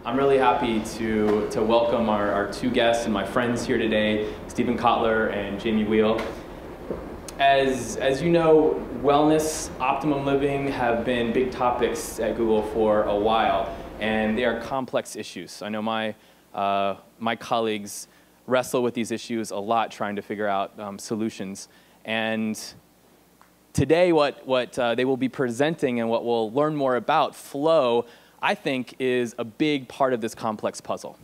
I'm really happy to welcome our two guests and my friends here today, Stephen Kotler and Jamie WHEAL. As you know, wellness, optimum living have been big topics at Google for a while, and they are complex issues. I know my colleagues wrestle with these issues a lot, trying to figure out solutions. And today, what they will be presenting and what we'll learn more about, flow, I think is a big part of this complex puzzle.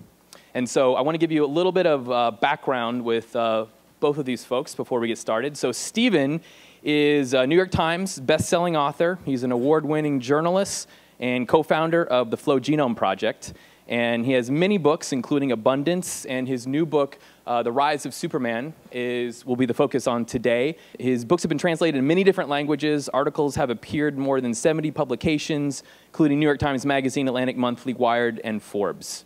And so I want to give you a little bit of background with both of these folks before we get started. So Stephen is a New York Times best-selling author. He's an award-winning journalist and co-founder of the Flow Genome Project. And he has many books, including Abundance, and his new book, The Rise of Superman, will be the focus on today. His books have been translated in many different languages. Articles have appeared in more than 70 publications, including New York Times Magazine, Atlantic Monthly, Wired, and Forbes.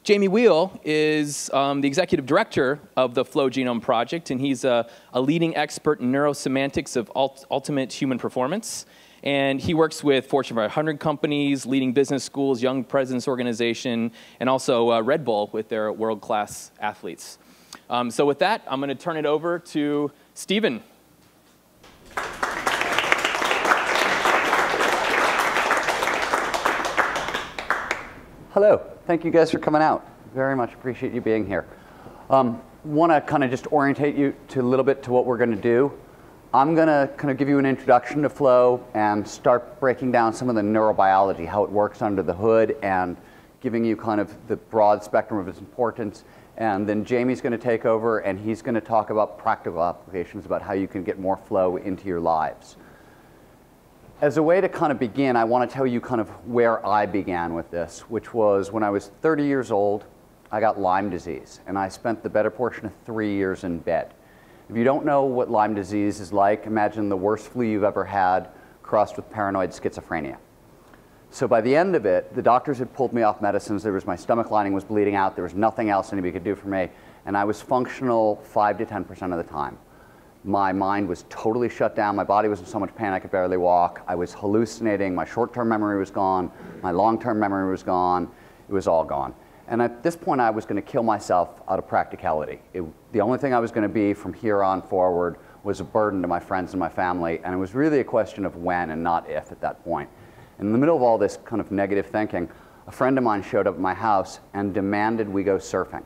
Jamie WHEAL is the executive director of the Flow Genome Project, and he's a leading expert in neurosemantics of ultimate human performance. And he works with Fortune 500 companies, leading business schools, Young Presidents Organization, and also Red Bull with their world-class athletes. So with that, I'm going to turn it over to Stephen. Hello. Thank you guys for coming out. Very much appreciate you being here. Want to kind of just orientate you to a little bit to what we're going to do. I'm going to kind of give you an introduction to flow and start breaking down some of the neurobiology, how it works under the hood, and giving you kind of the broad spectrum of its importance. And then Jamie's going to take over, and he's going to talk about practical applications about how you can get more flow into your lives. As a way to kind of begin, I want to tell you kind of where I began with this, which was when I was 30 years old, I got Lyme disease, and I spent the better portion of 3 years in bed. If you don't know what Lyme disease is like, imagine the worst flu you've ever had crossed with paranoid schizophrenia. So by the end of it, the doctors had pulled me off medicines. My stomach lining was bleeding out. There was nothing else anybody could do for me, and I was functional 5 to 10% of the time. My mind was totally shut down. My body was in so much pain I could barely walk. I was hallucinating. My short-term memory was gone. My long-term memory was gone. It was all gone. And at this point, I was going to kill myself out of practicality. The only thing I was going to be from here on forward was a burden to my friends and my family. And it was really a question of when and not if at that point. And in the middle of all this kind of negative thinking, a friend of mine showed up at my house and demanded we go surfing.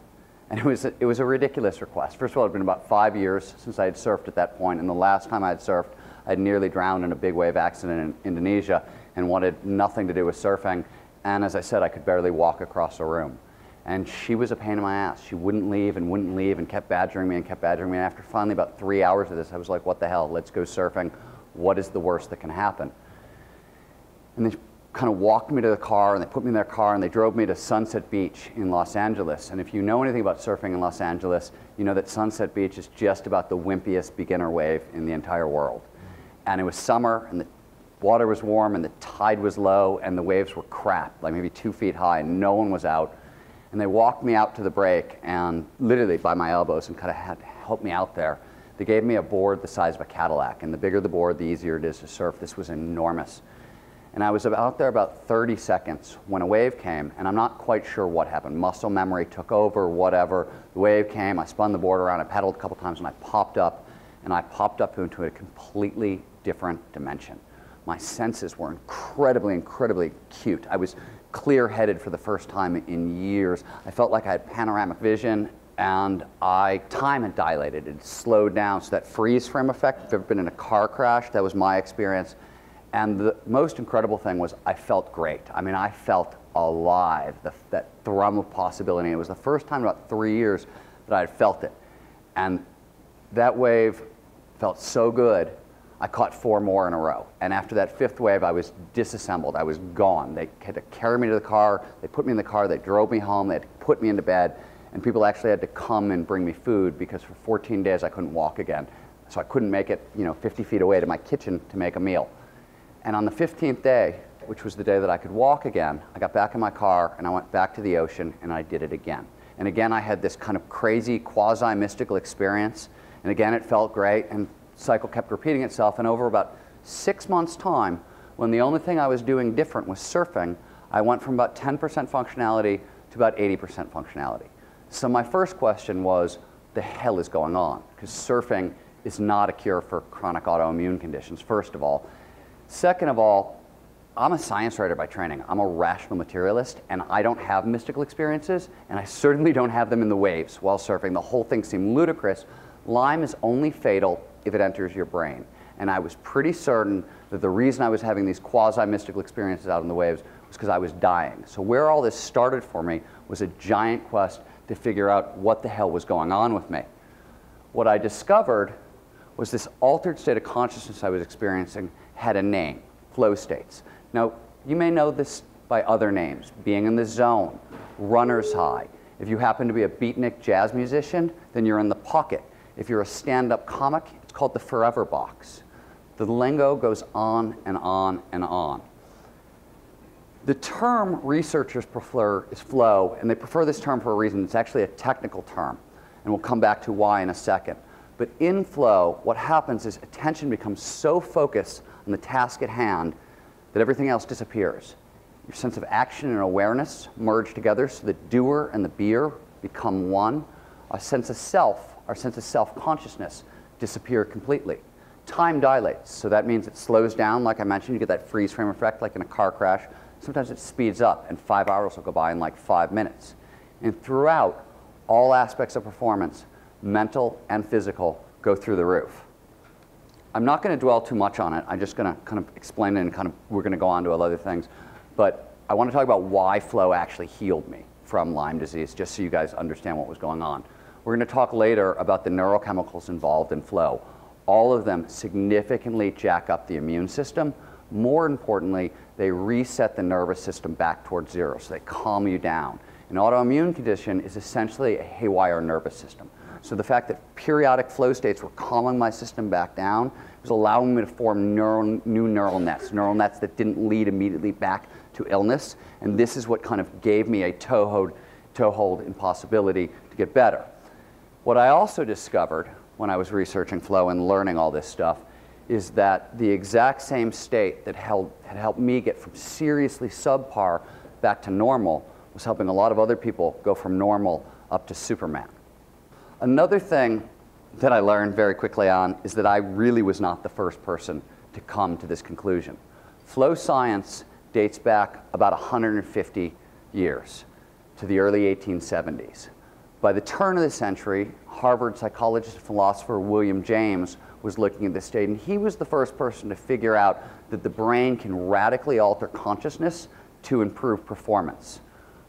And it was a ridiculous request. First of all, it had been about 5 years since I had surfed at that point, and the last time I had surfed, I had nearly drowned in a big wave accident in Indonesia and wanted nothing to do with surfing. And as I said, I could barely walk across a room. And she was a pain in my ass. She wouldn't leave and kept badgering me and kept badgering me. And after finally about 3 hours of this, I was like, what the hell, let's go surfing. What is the worst that can happen? And they kind of walked me to the car, and they put me in their car, and they drove me to Sunset Beach in Los Angeles. And if you know anything about surfing in Los Angeles, you know that Sunset Beach is just about the wimpiest beginner wave in the entire world. And it was summer, and the water was warm, and the tide was low, and the waves were crap, like maybe 2 feet high, and no one was out. And they walked me out to the break, and literally by my elbows, and kind of had to help me out there. They gave me a board the size of a Cadillac, and the bigger the board, the easier it is to surf. This was enormous. And I was out there about 30 seconds when a wave came, and I'm not quite sure what happened. Muscle memory took over, whatever. The wave came, I spun the board around, I pedaled a couple times, and I popped up into a completely different dimension. My senses were incredibly, incredibly acute. I was clear-headed for the first time in years. I felt like I had panoramic vision, and time had dilated. It slowed down, so that freeze frame effect, if you've ever been in a car crash, that was my experience. And the most incredible thing was I felt great. I mean, I felt alive, that thrum of possibility. It was the first time in about 3 years that I had felt it. And that wave felt so good, I caught 4 more in a row. And after that 5th wave, I was disassembled. I was gone. They had to carry me to the car. They put me in the car. They drove me home. They had to put me into bed. And people actually had to come and bring me food because for 14 days I couldn't walk again. So I couldn't make it 50 feet away to my kitchen to make a meal. And on the 15th day, which was the day that I could walk again, I got back in my car and I went back to the ocean and I did it again. And again, I had this kind of crazy quasi-mystical experience. And again, it felt great. And the cycle kept repeating itself. And over about 6 months' time, when the only thing I was doing different was surfing, I went from about 10% functionality to about 80% functionality. So my first question was, the hell is going on? Because surfing is not a cure for chronic autoimmune conditions, first of all. Second of all, I'm a science writer by training. I'm a rational materialist, and I don't have mystical experiences, and I certainly don't have them in the waves while surfing. The whole thing seemed ludicrous. Lyme is only fatal if it enters your brain. And I was pretty certain that the reason I was having these quasi-mystical experiences out in the waves was because I was dying. So where all this started for me was a giant quest to figure out what the hell was going on with me. What I discovered was this altered state of consciousness I was experiencing had a name, flow states. Now, you may know this by other names, being in the zone, runner's high. If you happen to be a beatnik jazz musician, then you're in the pocket. If you're a stand-up comic, it's called the forever box. The lingo goes on and on and on. The term researchers prefer is flow, and they prefer this term for a reason. It's actually a technical term, and we'll come back to why in a second. But in flow, what happens is attention becomes so focused on the task at hand that everything else disappears. Your sense of action and awareness merge together so the doer and the beer become one. Our sense of self-consciousness disappear completely. Time dilates, so that means it slows down. Like I mentioned, you get that freeze frame effect like in a car crash. Sometimes it speeds up, and 5 hours will go by in like 5 minutes. And throughout, all aspects of performance, mental and physical, go through the roof. I'm not going to dwell too much on it. I'm just going to kind of explain it, and we're going to go on to other things. But I want to talk about why flow actually healed me from Lyme disease, just so you guys understand what was going on. We're going to talk later about the neurochemicals involved in flow. All of them significantly jack up the immune system. More importantly, they reset the nervous system back towards zero, so they calm you down. An autoimmune condition is essentially a haywire nervous system. So the fact that periodic flow states were calming my system back down was allowing me to form new neural nets that didn't lead immediately back to illness. And this is what kind of gave me a toehold impossibility to get better. What I also discovered when I was researching flow and learning all this stuff is that the exact same state that had helped me get from seriously subpar back to normal was helping a lot of other people go from normal up to Superman. Another thing that I learned very quickly on is that I really was not the first person to come to this conclusion. Flow science dates back about 150 years to the early 1870s. By the turn of the century, Harvard psychologist and philosopher William James was looking at this state, and he was the first person to figure out that the brain can radically alter consciousness to improve performance.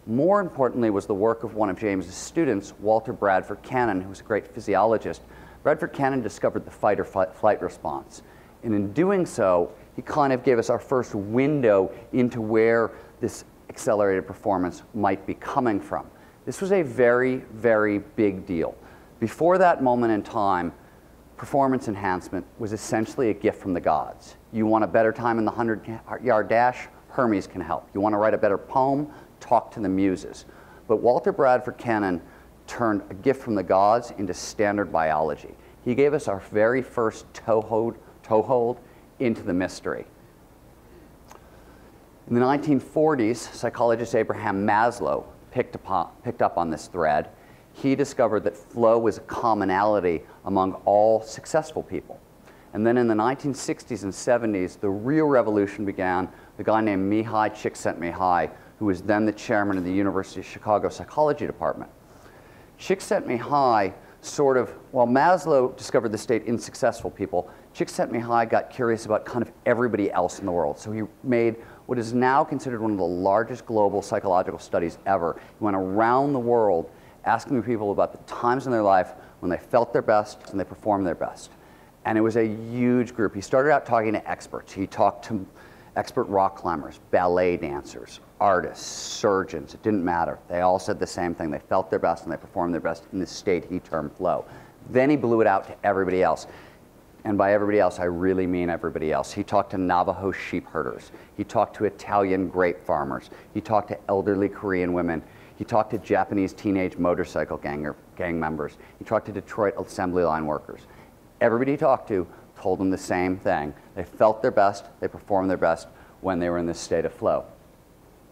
More importantly was the work of one of James's students, Walter Bradford Cannon, who was a great physiologist. Bradford Cannon discovered the fight or flight response. And in doing so, he kind of gave us our first window into where this accelerated performance might be coming from. This was a very, very big deal. Before that moment in time, performance enhancement was essentially a gift from the gods. You want a better time in the 100-yard dash? Hermes can help. You want to write a better poem? Talk to the muses. But Walter Bradford Cannon turned a gift from the gods into standard biology. He gave us our very first toehold into the mystery. In the 1940s, psychologist Abraham Maslow picked up on this thread. He discovered that flow was a commonality among all successful people. And then in the 1960s and 70s, the real revolution began. The guy named Mihai Csikszentmihalyi, who was then the chairman of the University of Chicago Psychology Department. Csikszentmihalyi while Maslow discovered the state in successful people, Csikszentmihalyi got curious about kind of everybody else in the world. So he made what is now considered one of the largest global psychological studies ever. He went around the world asking people about the times in their life when they felt their best and they performed their best. And it was a huge group. He started out talking to experts. He talked to expert rock climbers, ballet dancers, artists, surgeons. It didn't matter. They all said the same thing. They felt their best and they performed their best in this state he termed flow. Then he blew it out to everybody else. And by everybody else, I really mean everybody else. He talked to Navajo sheep herders. He talked to Italian grape farmers. He talked to elderly Korean women. He talked to Japanese teenage motorcycle gang members. He talked to Detroit assembly line workers. Everybody he talked to told him the same thing. They felt their best, they performed their best when they were in this state of flow.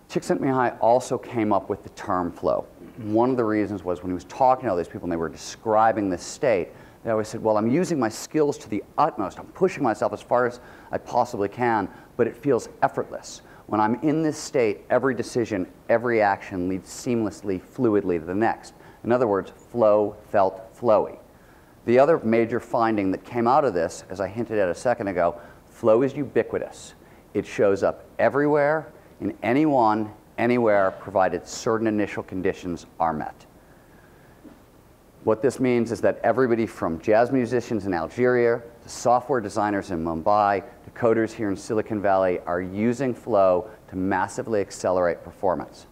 Csikszentmihalyi also came up with the term flow. One of the reasons was when he was talking to all these people and they were describing this state, they always said, well, I'm using my skills to the utmost. I'm pushing myself as far as I possibly can, but it feels effortless. When I'm in this state, every decision, every action leads seamlessly, fluidly to the next. In other words, flow felt flowy. The other major finding that came out of this, as I hinted at a second ago, flow is ubiquitous. It shows up everywhere, in anyone, anywhere, provided certain initial conditions are met. What this means is that everybody from jazz musicians in Algeria to software designers in Mumbai to coders here in Silicon Valley are using flow to massively accelerate performance.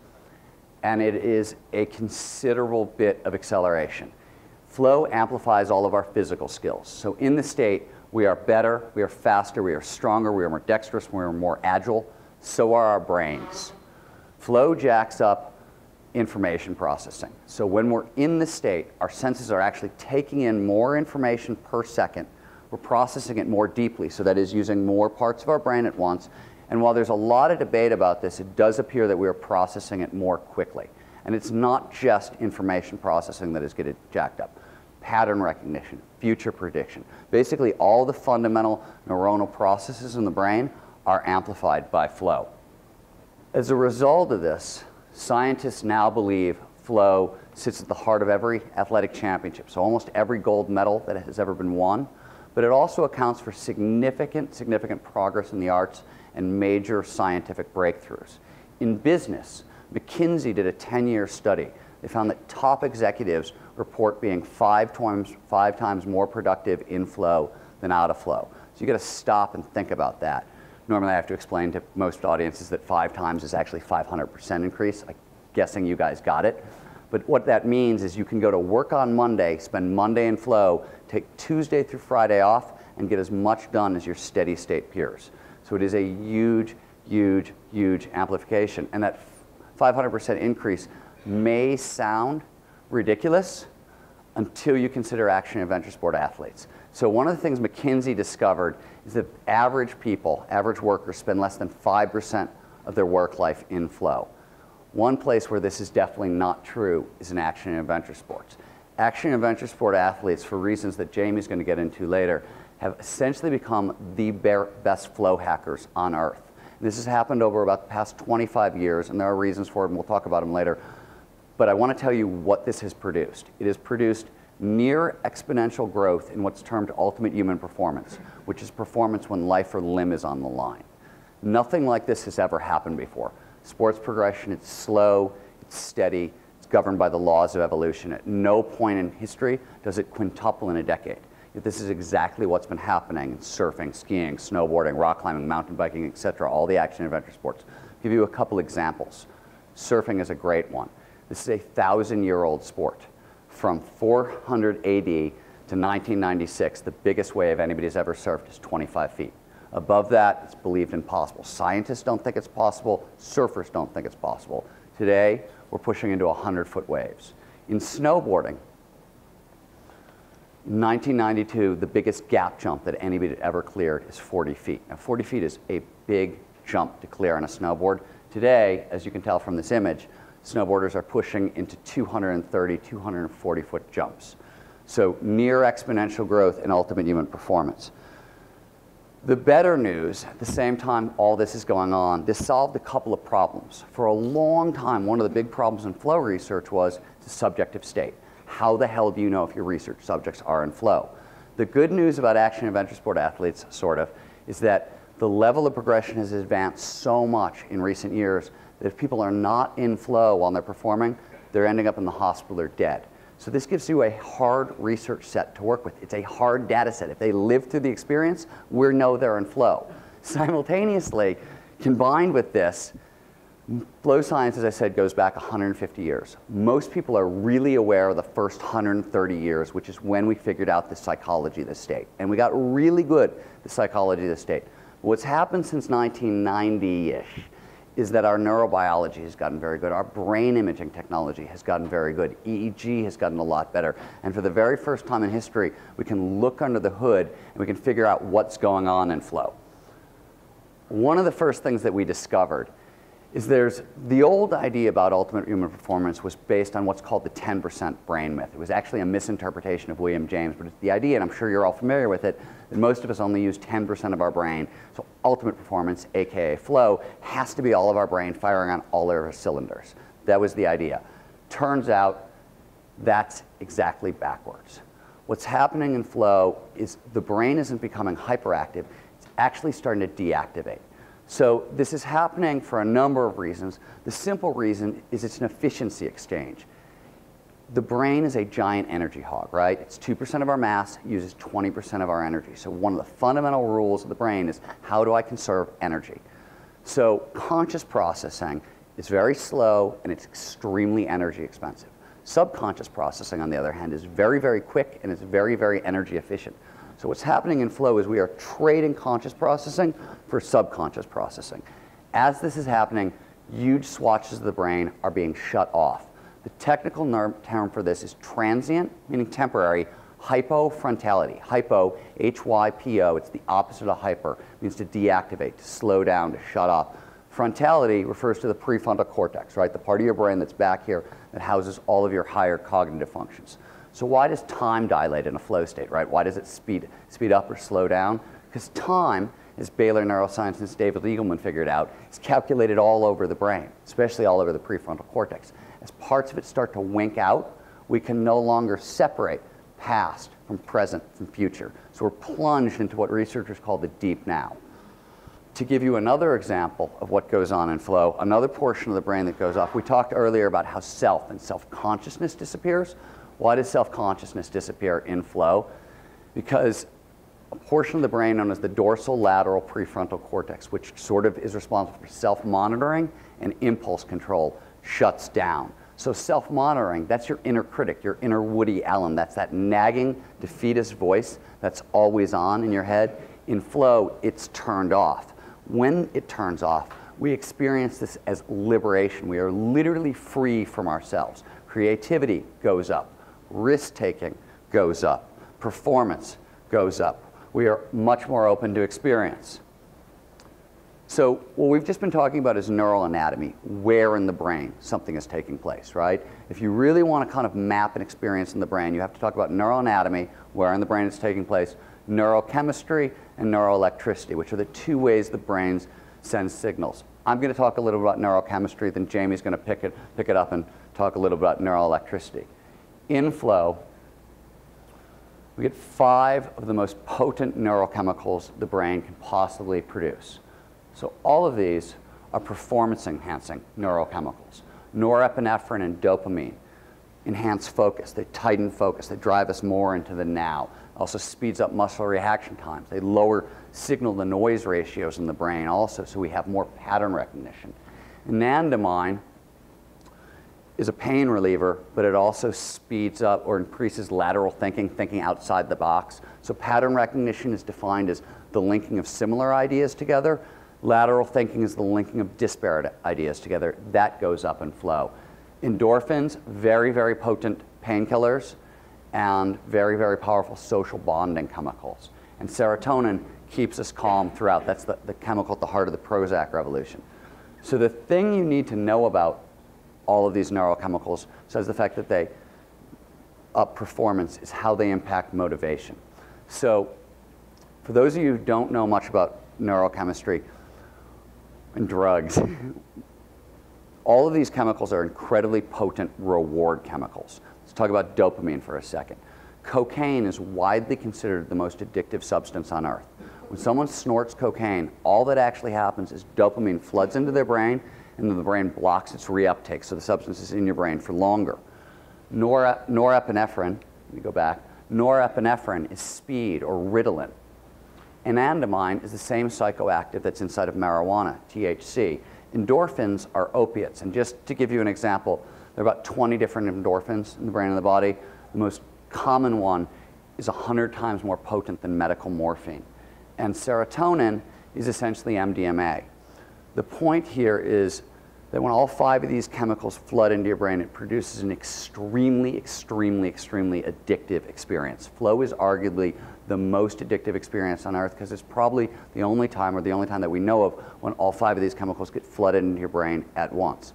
And it is a considerable bit of acceleration. Flow amplifies all of our physical skills. So in the state, we are better, we are faster, we are stronger, we are more dexterous, we are more agile. So are our brains. Flow jacks up information processing. So when we're in the state, our senses are actually taking in more information per second. We're processing it more deeply, so that is using more parts of our brain at once. And while there's a lot of debate about this, it does appear that we are processing it more quickly. And it's not just information processing that is getting jacked up. Pattern recognition, future prediction. Basically, all the fundamental neuronal processes in the brain are amplified by flow. As a result of this, scientists now believe flow sits at the heart of every athletic championship, so almost every gold medal that has ever been won, but it also accounts for significant progress in the arts and major scientific breakthroughs. In business, McKinsey did a 10-year study. They found that top executives report being five times more productive in flow than out of flow. So you got to stop and think about that. Normally I have to explain to most audiences that 5 times is actually 500% increase. I'm guessing you guys got it. But what that means is you can go to work on Monday, spend Monday in flow, take Tuesday through Friday off, and get as much done as your steady state peers. So it is a huge, huge, huge amplification. And that 500% increase may sound ridiculous until you consider action and adventure sport athletes. So one of the things McKinsey discovered is that average people, average workers, spend less than 5% of their work life in flow. One place where this is definitely not true is in action and adventure sports. Action and adventure sport athletes, for reasons that Jamie's going to get into later, have essentially become the best flow hackers on Earth. And this has happened over about the past 25 years, and there are reasons for it, and we'll talk about them later. But I want to tell you what this has produced. It has produced near exponential growth in what's termed ultimate human performance, which is performance when life or limb is on the line. Nothing like this has ever happened before. Sports progression, it's slow, it's steady, it's governed by the laws of evolution. At no point in history does it quintuple in a decade. Yet this is exactly what's been happening in surfing, skiing, snowboarding, rock climbing, mountain biking, etc., all the action and adventure sports. I'll give you a couple examples. Surfing is a great one. This is a 1,000-year-old sport. From 400 AD to 1996, the biggest wave anybody's ever surfed is 25 feet. Above that, it's believed impossible. Scientists don't think it's possible. Surfers don't think it's possible. Today, we're pushing into 100-foot waves. In snowboarding, in 1992, the biggest gap jump that anybody had ever cleared is 40 feet. Now, 40 feet is a big jump to clear on a snowboard. Today, as you can tell from this image, snowboarders are pushing into 230, 240-foot jumps. So near exponential growth in ultimate human performance. The better news, at the same time all this is going on, this solved a couple of problems. For a long time, one of the big problems in flow research was the subjective state. How the hell do you know if your research subjects are in flow? The good news about action and adventure sport athletes, sort of, is that the level of progression has advanced so much in recent years that if people are not in flow while they're performing, they're ending up in the hospital or dead. So this gives you a hard research set to work with. It's a hard data set. If they live through the experience, we know they're in flow. Simultaneously, combined with this, flow science, as I said, goes back 150 years. Most people are really aware of the first 130 years, which is when we figured out the psychology of the state. And we got really good at the psychology of the state. But what's happened since 1990-ish is that our neurobiology has gotten very good. Our brain imaging technology has gotten very good. EEG has gotten a lot better. And for the very first time in history, we can look under the hood and we can figure out what's going on in flow. One of the first things that we discovered is the old idea about ultimate human performance was based on what's called the 10% brain myth. It was actually a misinterpretation of William James, but it's the idea, and I'm sure you're all familiar with it, that most of us only use 10% of our brain. So ultimate performance, aka flow, has to be all of our brain firing on all of our cylinders. That was the idea. Turns out that's exactly backwards. What's happening in flow is the brain isn't becoming hyperactive, it's actually starting to deactivate. So this is happening for a number of reasons. The simple reason is it's an efficiency exchange. The brain is a giant energy hog, right? It's 2% of our mass, uses 20% of our energy. So one of the fundamental rules of the brain is how do I conserve energy? So conscious processing is very slow and it's extremely energy expensive. Subconscious processing, on the other hand, is very, very quick and it's very, very energy efficient. So what's happening in flow is we are trading conscious processing for subconscious processing. As this is happening, huge swatches of the brain are being shut off. The technical term for this is transient, meaning temporary, hypofrontality. Hypo, H-Y-P-O, it's the opposite of hyper. It means to deactivate, to slow down, to shut off. Frontality refers to the prefrontal cortex, right? The part of your brain that's back here that houses all of your higher cognitive functions. So why does time dilate in a flow state, right? Why does it speed up or slow down? Because time, as Baylor neuroscientist David Eagleman figured out, is calculated all over the brain, especially all over the prefrontal cortex. As parts of it start to wink out, we can no longer separate past from present from future. So we're plunged into what researchers call the deep now. To give you another example of what goes on in flow, another portion of the brain that goes off, we talked earlier about how self and self-consciousness disappears. Why does self-consciousness disappear in flow? Because a portion of the brain known as the dorsal lateral prefrontal cortex, which sort of is responsible for self-monitoring and impulse control, shuts down. So self-monitoring, that's your inner critic, your inner Woody Allen. That's that nagging, defeatist voice that's always on in your head. In flow, it's turned off. When it turns off, we experience this as liberation. We are literally free from ourselves. Creativity goes up. Risk-taking goes up. Performance goes up. We are much more open to experience. So what we've just been talking about is neural anatomy, where in the brain something is taking place, right? If you really want to kind of map an experience in the brain, you have to talk about neural anatomy, where in the brain it's taking place, neurochemistry, and neuroelectricity, which are the two ways the brain sends signals. I'm going to talk a little about neurochemistry, then Jamie's going to pick it up and talk a little about neuroelectricity. In flow, we get 5 of the most potent neurochemicals the brain can possibly produce. So all of these are performance-enhancing neurochemicals. Norepinephrine and dopamine enhance focus. They tighten focus. They drive us more into the now. Also speeds up muscle reaction times. They lower signal-to-noise ratios in the brain also, so we have more pattern recognition. Anandamide is a pain reliever, but it also speeds up or increases lateral thinking, thinking outside the box. So pattern recognition is defined as the linking of similar ideas together. Lateral thinking is the linking of disparate ideas together. That goes up in flow. Endorphins, very, very potent painkillers and very, very powerful social bonding chemicals. And serotonin keeps us calm throughout. That's the chemical at the heart of the Prozac revolution. So the thing you need to know about all of these neurochemicals, besides the fact that they up performance, is how they impact motivation. So for those of you who don't know much about neurochemistry and drugs, all of these chemicals are incredibly potent reward chemicals. Let's talk about dopamine for a second. Cocaine is widely considered the most addictive substance on earth. When someone snorts cocaine, all that actually happens is dopamine floods into their brain, and then the brain blocks its reuptake, so the substance is in your brain for longer. Norepinephrine, let me go back, norepinephrine is speed or Ritalin. Anandamide is the same psychoactive that's inside of marijuana, THC. Endorphins are opiates, and just to give you an example, there are about 20 different endorphins in the brain and the body. The most common one is 100 times more potent than medical morphine. And serotonin is essentially MDMA. The point here is that when all 5 of these chemicals flood into your brain, it produces an extremely, extremely, extremely addictive experience. Flow is arguably the most addictive experience on Earth because it's probably the only time, or the only time that we know of, when all 5 of these chemicals get flooded into your brain at once.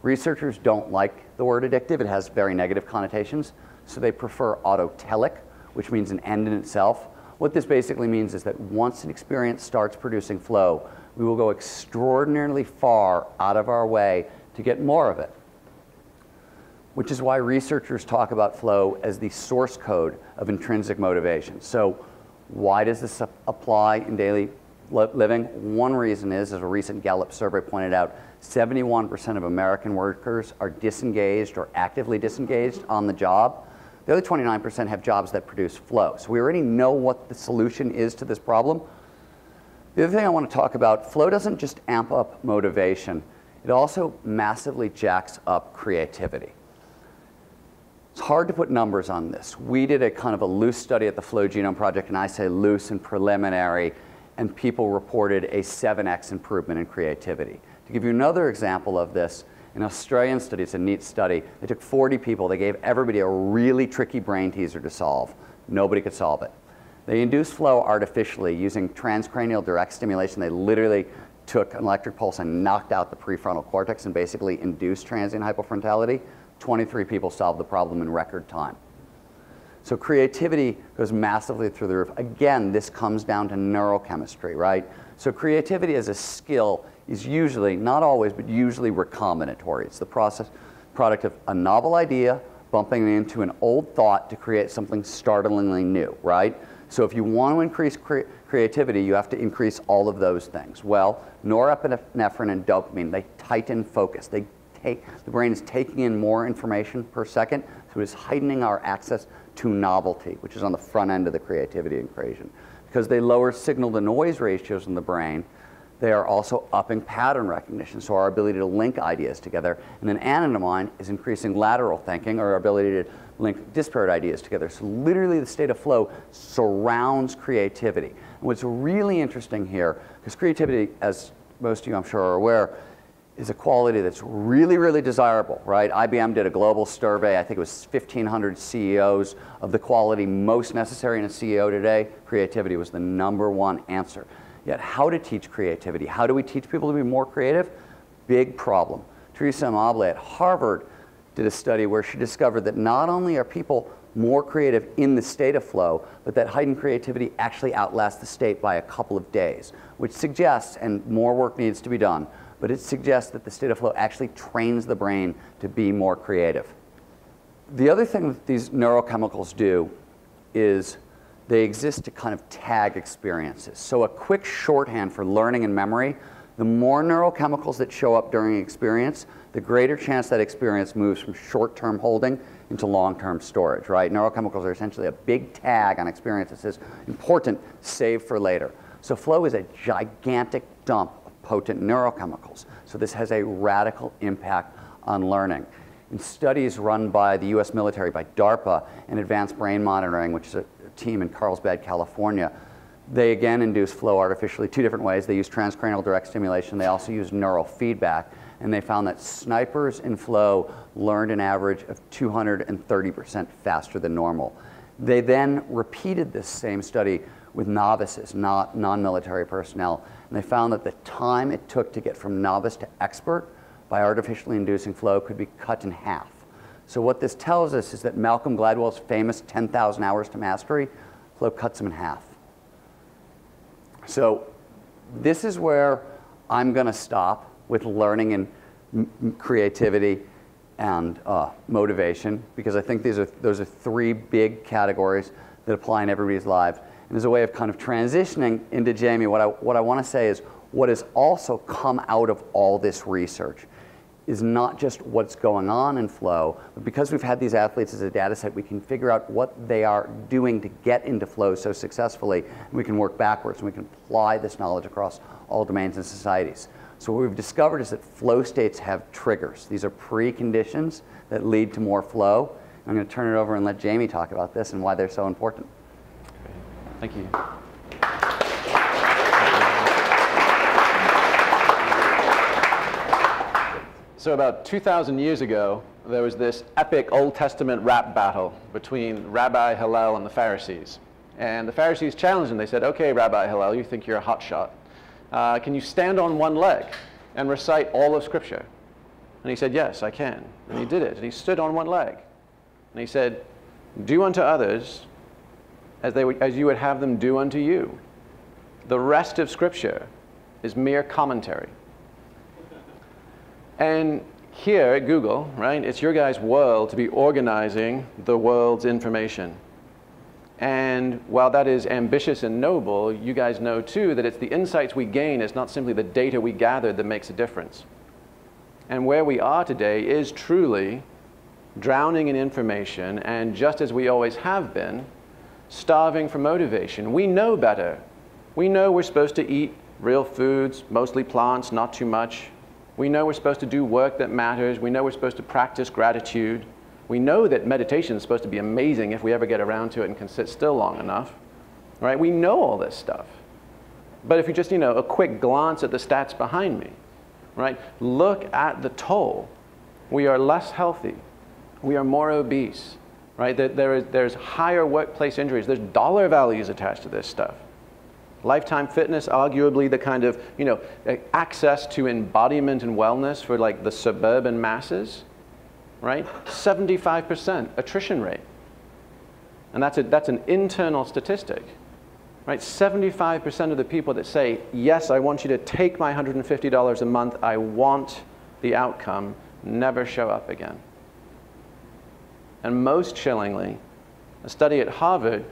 Researchers don't like the word addictive. It has very negative connotations, so they prefer autotelic, which means an end in itself. What this basically means is that once an experience starts producing flow, we will go extraordinarily far out of our way to get more of it, which is why researchers talk about flow as the source code of intrinsic motivation. So why does this apply in daily living? One reason is, as a recent Gallup survey pointed out, 71% of American workers are disengaged or actively disengaged on the job. The other 29% have jobs that produce flow. So we already know what the solution is to this problem. The other thing I want to talk about, flow doesn't just amp up motivation, it also massively jacks up creativity. It's hard to put numbers on this. We did a kind of a loose study at the Flow Genome Project, and I say loose and preliminary, and people reported a 7x improvement in creativity. To give you another example of this, an Australian study, it's a neat study, they took 40 people, they gave everybody a really tricky brain teaser to solve. Nobody could solve it. They induced flow artificially using transcranial direct stimulation. They literally took an electric pulse and knocked out the prefrontal cortex and basically induced transient hypofrontality. 23 people solved the problem in record time. So creativity goes massively through the roof. Again, this comes down to neurochemistry, right? So creativity as a skill is usually, not always, but usually recombinatory. It's the product of a novel idea bumping into an old thought to create something startlingly new, right? So if you want to increase creativity, you have to increase all of those things. Well, norepinephrine and dopamine, they tighten focus. The brain is taking in more information per second, so it is heightening our access to novelty, which is on the front end of the creativity equation. Because they lower signal-to-noise ratios in the brain, they are also upping pattern recognition, so our ability to link ideas together. And then anandamide is increasing lateral thinking, or our ability to link disparate ideas together. So literally the state of flow surrounds creativity. And what's really interesting here, because creativity, as most of you I'm sure are aware, is a quality that's really, really desirable, right? IBM did a global survey, I think it was 1,500 CEOs, of the quality most necessary in a CEO today. Creativity was the #1 answer. Yet how to teach creativity? How do we teach people to be more creative? Big problem. Teresa Amable at Harvard did a study where she discovered that not only are people more creative in the state of flow, but that heightened creativity actually outlasts the state by a couple of days, which suggests, and more work needs to be done, but it suggests that the state of flow actually trains the brain to be more creative. The other thing that these neurochemicals do is they exist to kind of tag experiences. So a quick shorthand for learning and memory, the more neurochemicals that show up during an experience, the greater chance that experience moves from short-term holding into long-term storage, right? Neurochemicals are essentially a big tag on experiences that says, important, save for later. So flow is a gigantic dump of potent neurochemicals. So this has a radical impact on learning. In studies run by the US military, by DARPA, and Advanced Brain Monitoring, which is a team in Carlsbad, California, they again induce flow artificially 2 different ways. They use transcranial direct stimulation. They also use neural feedback. And they found that snipers in flow learned an average of 230% faster than normal. They then repeated this same study with novices, not non-military personnel. And they found that the time it took to get from novice to expert by artificially inducing flow could be cut in half. So what this tells us is that Malcolm Gladwell's famous 10,000 hours to mastery, flow cuts them in half. So this is where I'm going to stop with learning and creativity and motivation, because I think those are 3 big categories that apply in everybody's lives. And as a way of kind of transitioning into Jamie, what I want to say is what has also come out of all this research is not just what's going on in flow, but because we've had these athletes as a data set, we can figure out what they are doing to get into flow so successfully, and we can work backwards, and we can apply this knowledge across all domains and societies. So what we've discovered is that flow states have triggers. These are preconditions that lead to more flow. I'm going to turn it over and let Jamie talk about this and why they're so important. Thank you. So about 2,000 years ago, there was this epic Old Testament rap battle between Rabbi Hillel and the Pharisees. And the Pharisees challenged him. They said, okay, Rabbi Hillel, you think you're a hotshot. Can you stand on one leg and recite all of Scripture? And he said, yes, I can. And he did it. And he stood on one leg. And he said, do unto others as you would have them do unto you. The rest of Scripture is mere commentary. And here at Google, right, it's your guys' world to be organizing the world's information. And while that is ambitious and noble, you guys know too that it's the insights we gain, it's not simply the data we gather that makes a difference. And where we are today is truly drowning in information, and just as we always have been, starving for motivation. We know better. We know we're supposed to eat real foods, mostly plants, not too much. We know we're supposed to do work that matters. We know we're supposed to practice gratitude. We know that meditation is supposed to be amazing if we ever get around to it and can sit still long enough. Right? We know all this stuff. But if you just, a quick glance at the stats behind me, right? Look at the toll. We are less healthy. We are more obese. Right? There's higher workplace injuries. There's dollar values attached to this stuff. Lifetime fitness, arguably the kind of, access to embodiment and wellness for like the suburban masses, right? 75% attrition rate. And that's an internal statistic, right? 75% of the people that say, yes, I want you to take my $150 a month, I want the outcome, never show up again. And most chillingly, a study at Harvard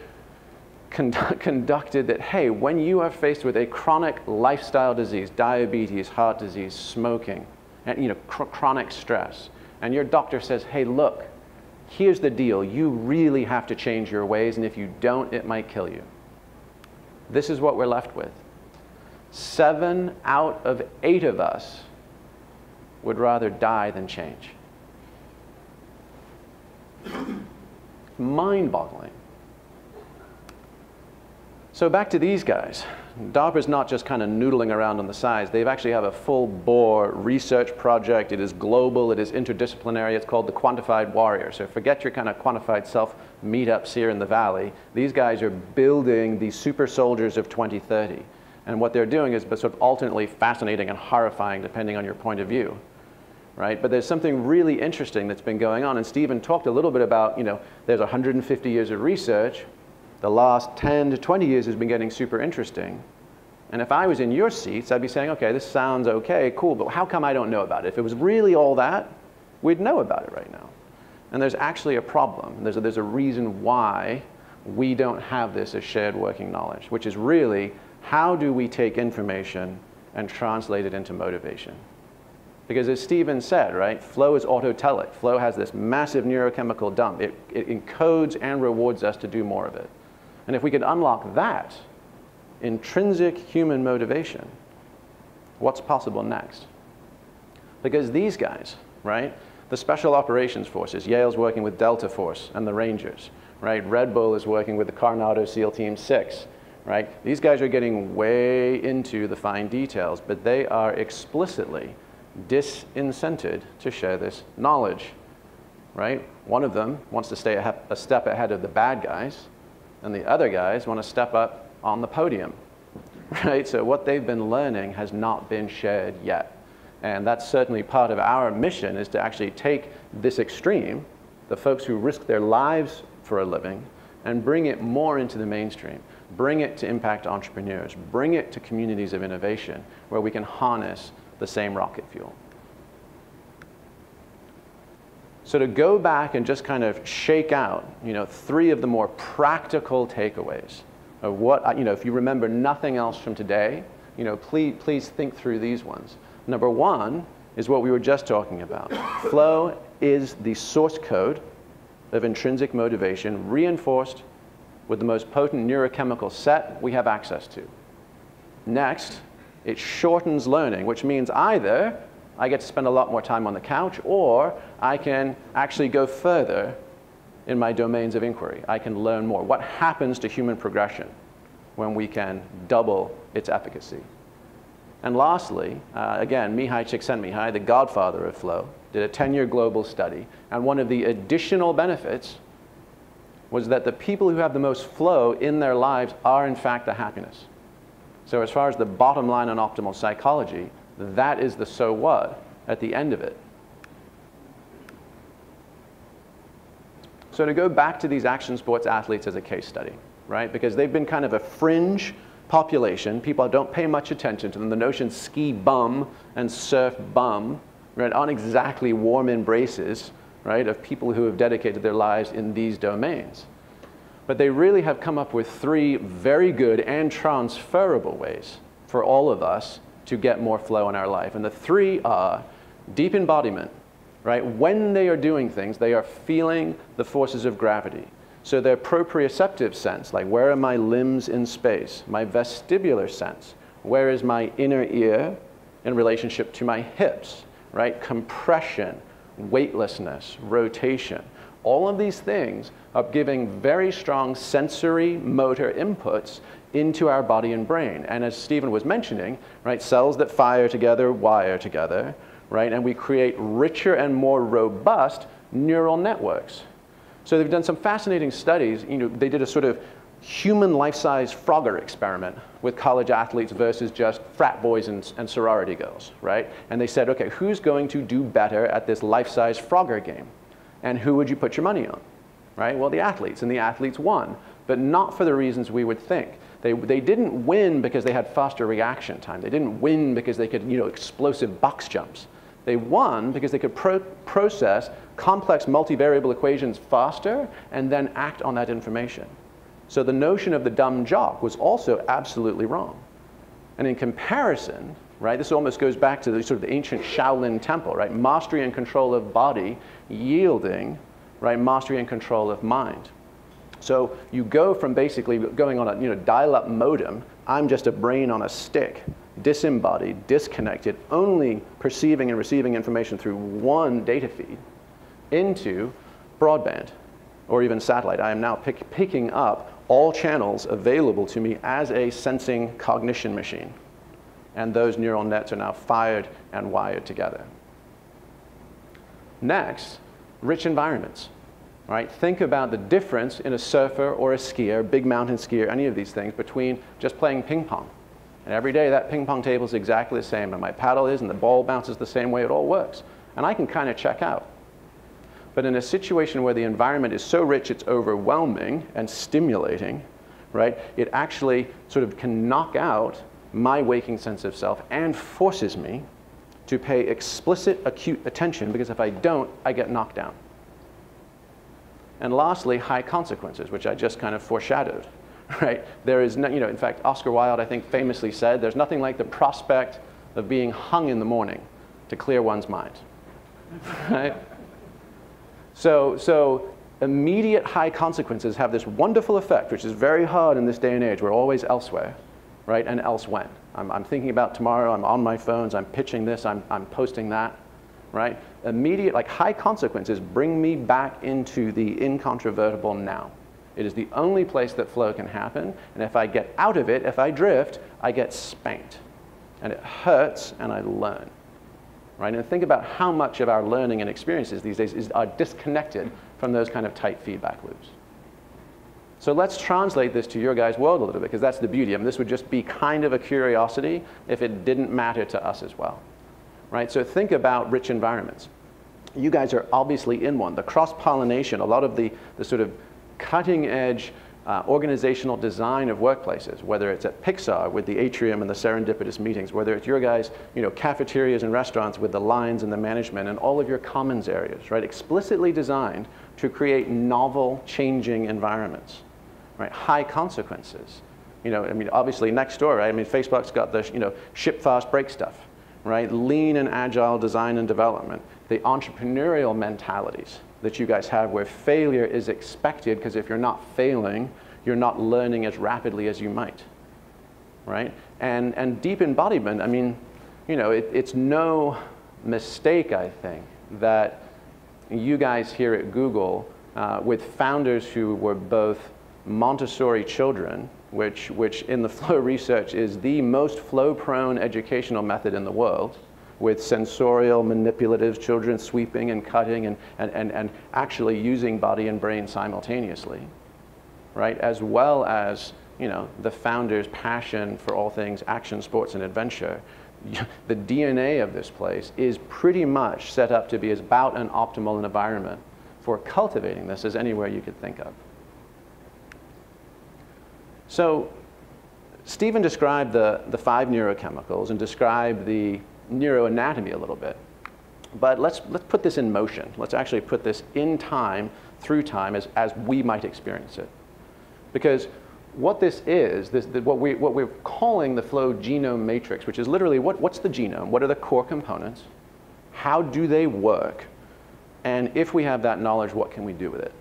conducted that, hey, when you are faced with a chronic lifestyle disease, diabetes, heart disease, smoking, and chronic stress, and your doctor says, hey, look, here's the deal, you really have to change your ways, and if you don't, it might kill you. This is what we're left with. 7 out of 8 of us would rather die than change. Mind-boggling. So back to these guys. DARPA's not just kind of noodling around on the sides. They actually have a full-bore research project. It is global. It is interdisciplinary. It's called the Quantified Warrior. So forget your kind of quantified self meetups here in the Valley. These guys are building the super soldiers of 2030. And what they're doing is sort of alternately fascinating and horrifying, depending on your point of view. Right? But there's something really interesting that's been going on. And Stephen talked a little bit about, there's 150 years of research. The last 10 to 20 years has been getting super interesting. And if I was in your seats, I'd be saying, okay, this sounds okay, cool, but how come I don't know about it? If it was really all that, we'd know about it right now. And there's actually a problem. There's a reason why we don't have this as shared working knowledge, which is really, how do we take information and translate it into motivation? Because as Stephen said, right, flow is autotelic. Flow has this massive neurochemical dump. It encodes and rewards us to do more of it. And if we could unlock that, intrinsic human motivation, what's possible next? Because these guys, right, the Special Operations Forces, Yale's working with Delta Force and the Rangers, right? Red Bull is working with the Coronado SEAL Team 6, right? These guys are getting way into the fine details, but they are explicitly disincented to share this knowledge, right? One of them wants to stay a step ahead of the bad guys, and the other guys want to step up on the podium, right? So what they've been learning has not been shared yet. And that's certainly part of our mission, is to actually take this extreme, the folks who risk their lives for a living, and bring it more into the mainstream. Bring it to impact entrepreneurs. Bring it to communities of innovation where we can harness the same rocket fuel. So to go back and just kind of shake out, 3 of the more practical takeaways of what, if you remember nothing else from today, please think through these ones. Number 1 is what we were just talking about. Flow is the source code of intrinsic motivation, reinforced with the most potent neurochemical set we have access to. Next, it shortens learning, which means either I get to spend a lot more time on the couch, or I can actually go further in my domains of inquiry. I can learn more. What happens to human progression when we can double its efficacy? And lastly, again, Mihai Csikszentmihalyi, the godfather of flow, did a 10-year global study. And one of the additional benefits was that the people who have the most flow in their lives are, in fact, the happiness. So as far as the bottom line on optimal psychology, that is the so what at the end of it. So to go back to these action sports athletes as a case study, right? Because they've been kind of a fringe population. People don't pay much attention to them. The notion ski bum and surf bum, right, aren't exactly warm embraces, right, of people who have dedicated their lives in these domains. But they really have come up with 3 very good and transferable ways for all of us to get more flow in our life. And the 3 are deep embodiment, right? When they are doing things, they are feeling the forces of gravity. So their proprioceptive sense, like where are my limbs in space? My vestibular sense, where is my inner ear in relationship to my hips, right? Compression, weightlessness, rotation. All of these things are giving very strong sensory motor inputs into our body and brain. And as Stephen was mentioning, right, cells that fire together wire together, right? And we create richer and more robust neural networks. So they've done some fascinating studies. You know, they did a sort of human life-size Frogger experiment with college athletes versus just frat boys and sorority girls, right? And they said, okay, who's going to do better at this life-size Frogger game? And who would you put your money on, right? Well, the athletes, and the athletes won, but not for the reasons we would think. They didn't win because they had faster reaction time. They didn't win because they could, you know, explosive box jumps. They won because they could process complex multivariable equations faster and then act on that information. So the notion of the dumb jock was also absolutely wrong. And in comparison, right, this almost goes back to the sort of the ancient Shaolin temple, right? Mastery and control of body yielding, right, mastery and control of mind. So you go from basically going on a, you know, dial-up modem, I'm just a brain on a stick, disembodied, disconnected, only perceiving and receiving information through one data feed, into broadband or even satellite. I am now picking up all channels available to me as a sensing cognition machine. And those neural nets are now fired and wired together. Next, rich environments. Right? Think about the difference in a surfer or a skier, big mountain skier, any of these things, between just playing ping pong. And every day that ping pong table is exactly the same, and my paddle is, and the ball bounces the same way, it all works. And I can kind of check out. But in a situation where the environment is so rich it's overwhelming and stimulating, right, it actually sort of can knock out my waking sense of self and forces me to pay explicit, acute attention, because if I don't, I get knocked down. And lastly, high consequences, which I just kind of foreshadowed, right? There is no, you know, in fact, Oscar Wilde, I think, famously said, there's nothing like the prospect of being hung in the morning to clear one's mind, right? So immediate high consequences have this wonderful effect, which is very hard in this day and age. We're always elsewhere, right? And else when. I'm thinking about tomorrow, I'm on my phones, I'm pitching this, I'm posting that, right? Immediate, like high consequences bring me back into the incontrovertible now. It is the only place that flow can happen, and if I get out of it, if I drift, I get spanked. And it hurts, and I learn. Right? And think about how much of our learning and experiences these days are disconnected from those kind of tight feedback loops. So let's translate this to your guys' world a little bit, because that's the beauty. I mean, this would just be kind of a curiosity if it didn't matter to us as well. Right? So think about rich environments. You guys are obviously in one. The cross-pollination, a lot of the sort of cutting-edge organizational design of workplaces, whether it's at Pixar with the atrium and the serendipitous meetings, whether it's your guys, you know, cafeterias and restaurants with the lines and the management and all of your commons areas, right? Explicitly designed to create novel, changing environments, right? High consequences. You know, I mean, obviously next door, right? I mean, Facebook's got the, you know, ship fast, break stuff, right? Lean and agile design and development, the entrepreneurial mentalities that you guys have where failure is expected, because if you're not failing, you're not learning as rapidly as you might, right? And deep embodiment, I mean, you know, it's no mistake, I think, that you guys here at Google, with founders who were both Montessori children which in the flow research is the most flow-prone educational method in the world, with sensorial, manipulative, children sweeping and cutting and actually using body and brain simultaneously, right? As well as, you know, the founder's passion for all things action, sports, and adventure. The DNA of this place is pretty much set up to be as about an optimal environment for cultivating this as anywhere you could think of. So Stephen described the 5 neurochemicals and described the neuroanatomy a little bit. But let's put this in motion. Let's actually put this in time, through time, as we might experience it. Because what this is, what we're calling the flow genome matrix, which is literally what's the genome? What are the core components? How do they work? And if we have that knowledge, what can we do with it?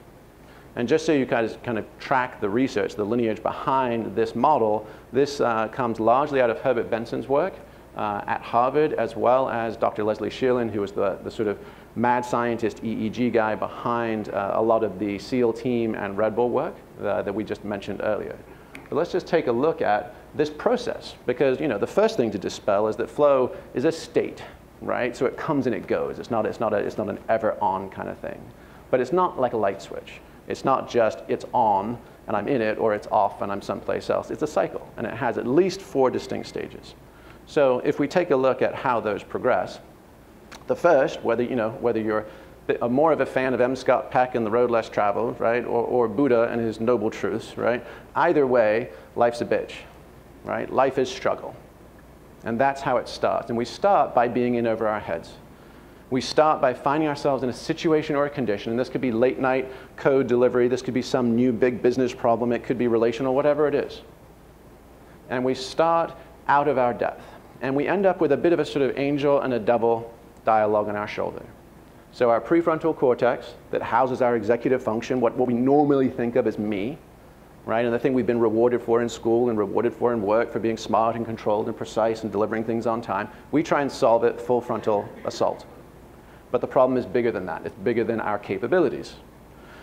And just so you guys kind of track the research, the lineage behind this model, this comes largely out of Herbert Benson's work at Harvard, as well as Dr. Leslie Sheelan, who was the sort of mad scientist EEG guy behind a lot of the SEAL team and Red Bull work that we just mentioned earlier. But let's just take a look at this process, because, you know, the first thing to dispel is that flow is a state, right? So it comes and it goes. It's not an ever-on kind of thing. But it's not like a light switch. It's not just it's on and I'm in it, or it's off and I'm someplace else. It's a cycle, and it has at least 4 distinct stages. So if we take a look at how those progress, the first, whether you're more of a fan of M. Scott Peck and The Road Less Traveled, right, or Buddha and his noble truths, right, either way, life's a bitch, right? Life is struggle. And that's how it starts. And we start by being in over our heads. We start by finding ourselves in a situation or a condition, and this could be late night code delivery, this could be some new big business problem, it could be relational, whatever it is. And we start out of our depth. And we end up with a bit of a sort of angel and a devil dialogue on our shoulder. So our prefrontal cortex that houses our executive function, what we normally think of as me, right? And the thing we've been rewarded for in school and rewarded for in work, for being smart and controlled and precise and delivering things on time, we try and solve it full frontal assault. But the problem is bigger than that. It's bigger than our capabilities.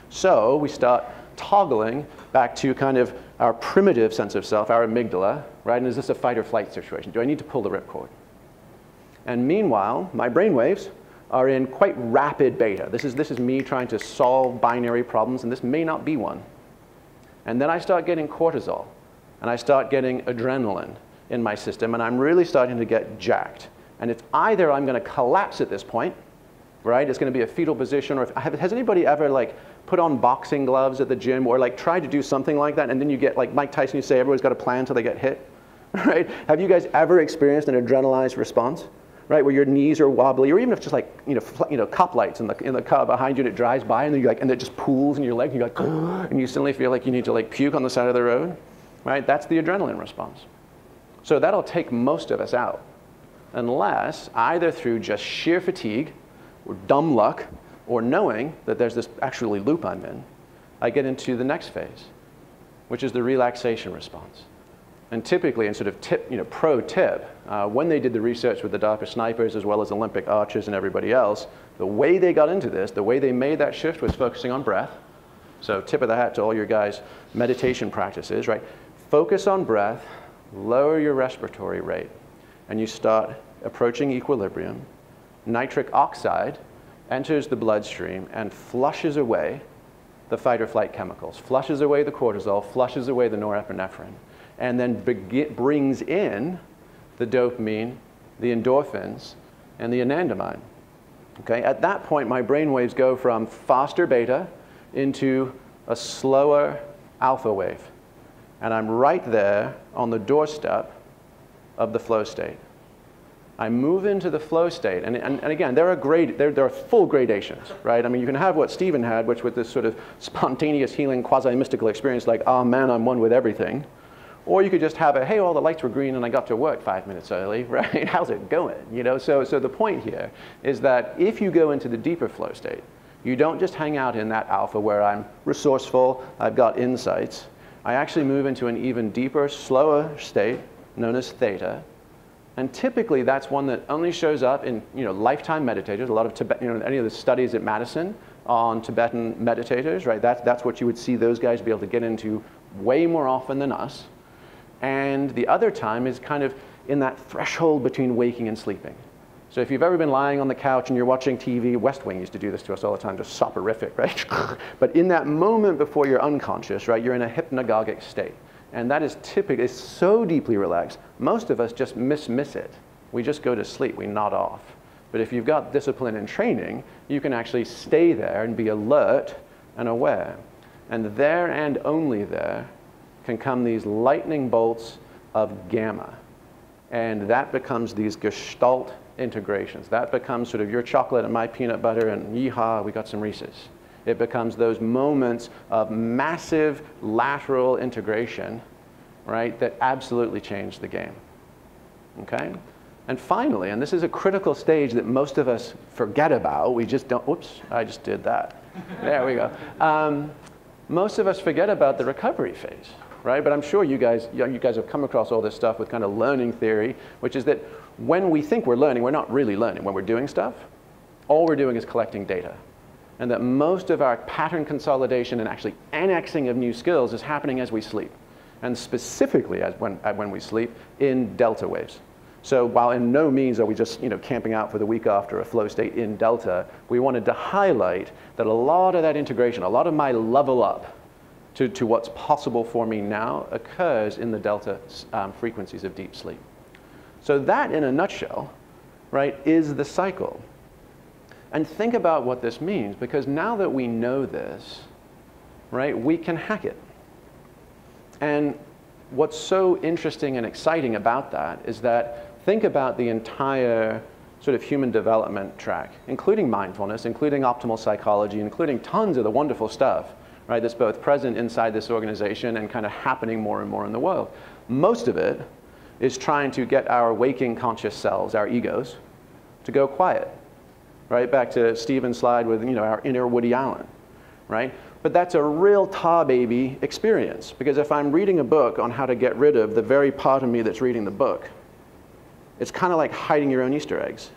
So we start toggling back to kind of our primitive sense of self, our amygdala, right? And is this a fight or flight situation? Do I need to pull the ripcord? And meanwhile, my brainwaves are in quite rapid beta. This is me trying to solve binary problems, and this may not be one. And then I start getting cortisol, and I start getting adrenaline in my system, and I'm really starting to get jacked. And it's either I'm going to collapse at this point, right? It's going to be a fetal position, or has anybody ever like put on boxing gloves at the gym, or like tried to do something like that, and then you get like Mike Tyson, you say everybody's got a plan until they get hit, right? Have you guys ever experienced an adrenalized response? Right, where your knees are wobbly, or even if just like cop lights in the car behind you, and it drives by, and then and it just pools in your leg, and you're like, and you suddenly feel like you need to like puke on the side of the road, right? That's the adrenaline response. So that'll take most of us out, unless either through just sheer fatigue, or dumb luck, or knowing that there's this actually loop I'm in, I get into the next phase, which is the relaxation response. And typically, in sort of pro tip, when they did the research with the DARPA snipers as well as Olympic archers and everybody else, the way they got into this, the way they made that shift was focusing on breath. So tip of the hat to all your guys' meditation practices, right? Focus on breath, lower your respiratory rate, and you start approaching equilibrium. Nitric oxide enters the bloodstream and flushes away the fight or flight chemicals, flushes away the cortisol, flushes away the norepinephrine, and then brings in the dopamine, the endorphins, and the anandamide. Okay? At that point, my brain waves go from faster beta into a slower alpha wave. And I'm right there on the doorstep of the flow state. I move into the flow state, and again, there are full gradations, right? I mean, you can have what Stephen had, which with this sort of spontaneous healing, quasi-mystical experience, like, oh man, I'm one with everything. Or you could just have a, hey, all the lights were green and I got to work 5 minutes early, right? How's it going? You know, so the point here is that if you go into the deeper flow state, you don't just hang out in that alpha where I'm resourceful, I've got insights. I actually move into an even deeper, slower state known as theta. And typically that's one that only shows up in lifetime meditators. A lot of any of the studies at Madison on Tibetan meditators, right? That's what you would see those guys be able to get into way more often than us. And the other time is kind of in that threshold between waking and sleeping. So if you've ever been lying on the couch and you're watching TV, West Wing used to do this to us all the time, just soporific, right? But in that moment before you're unconscious, right, you're in a hypnagogic state. And that is typically, it's so deeply relaxed, most of us just miss it. We just go to sleep, we nod off. But if you've got discipline and training, you can actually stay there and be alert and aware. And there and only there can come these lightning bolts of gamma. And that becomes these gestalt integrations. That becomes sort of your chocolate and my peanut butter and yeehaw, we got some Reese's. It becomes those moments of massive lateral integration, right, that absolutely change the game, okay? And finally, and this is a critical stage that most of us forget about, we just don't, whoops, I just did that. There we go. Most of us forget about the recovery phase, right? But I'm sure you guys have come across all this stuff with kind of learning theory, which is that when we think we're learning, we're not really learning. When we're doing stuff, all we're doing is collecting data. And that most of our pattern consolidation and actually annexing of new skills is happening as we sleep. And specifically when we sleep in delta waves. So while in no means are we just camping out for the week after a flow state in delta, we wanted to highlight that a lot of that integration, a lot of my level up to what's possible for me now occurs in the delta frequencies of deep sleep. So that, in a nutshell, right, is the cycle. And think about what this means, because now that we know this, right, we can hack it. And what's so interesting and exciting about that is that think about the entire sort of human development track, including mindfulness, including optimal psychology, including tons of the wonderful stuff, right, that's both present inside this organization and kind of happening more and more in the world. Most of it is trying to get our waking conscious selves, our egos, to go quiet. Right, back to Stephen's slide with our inner Woody Allen, right? But that's a real tar baby experience, because if I'm reading a book on how to get rid of the very part of me that's reading the book, it's kind of like hiding your own Easter eggs.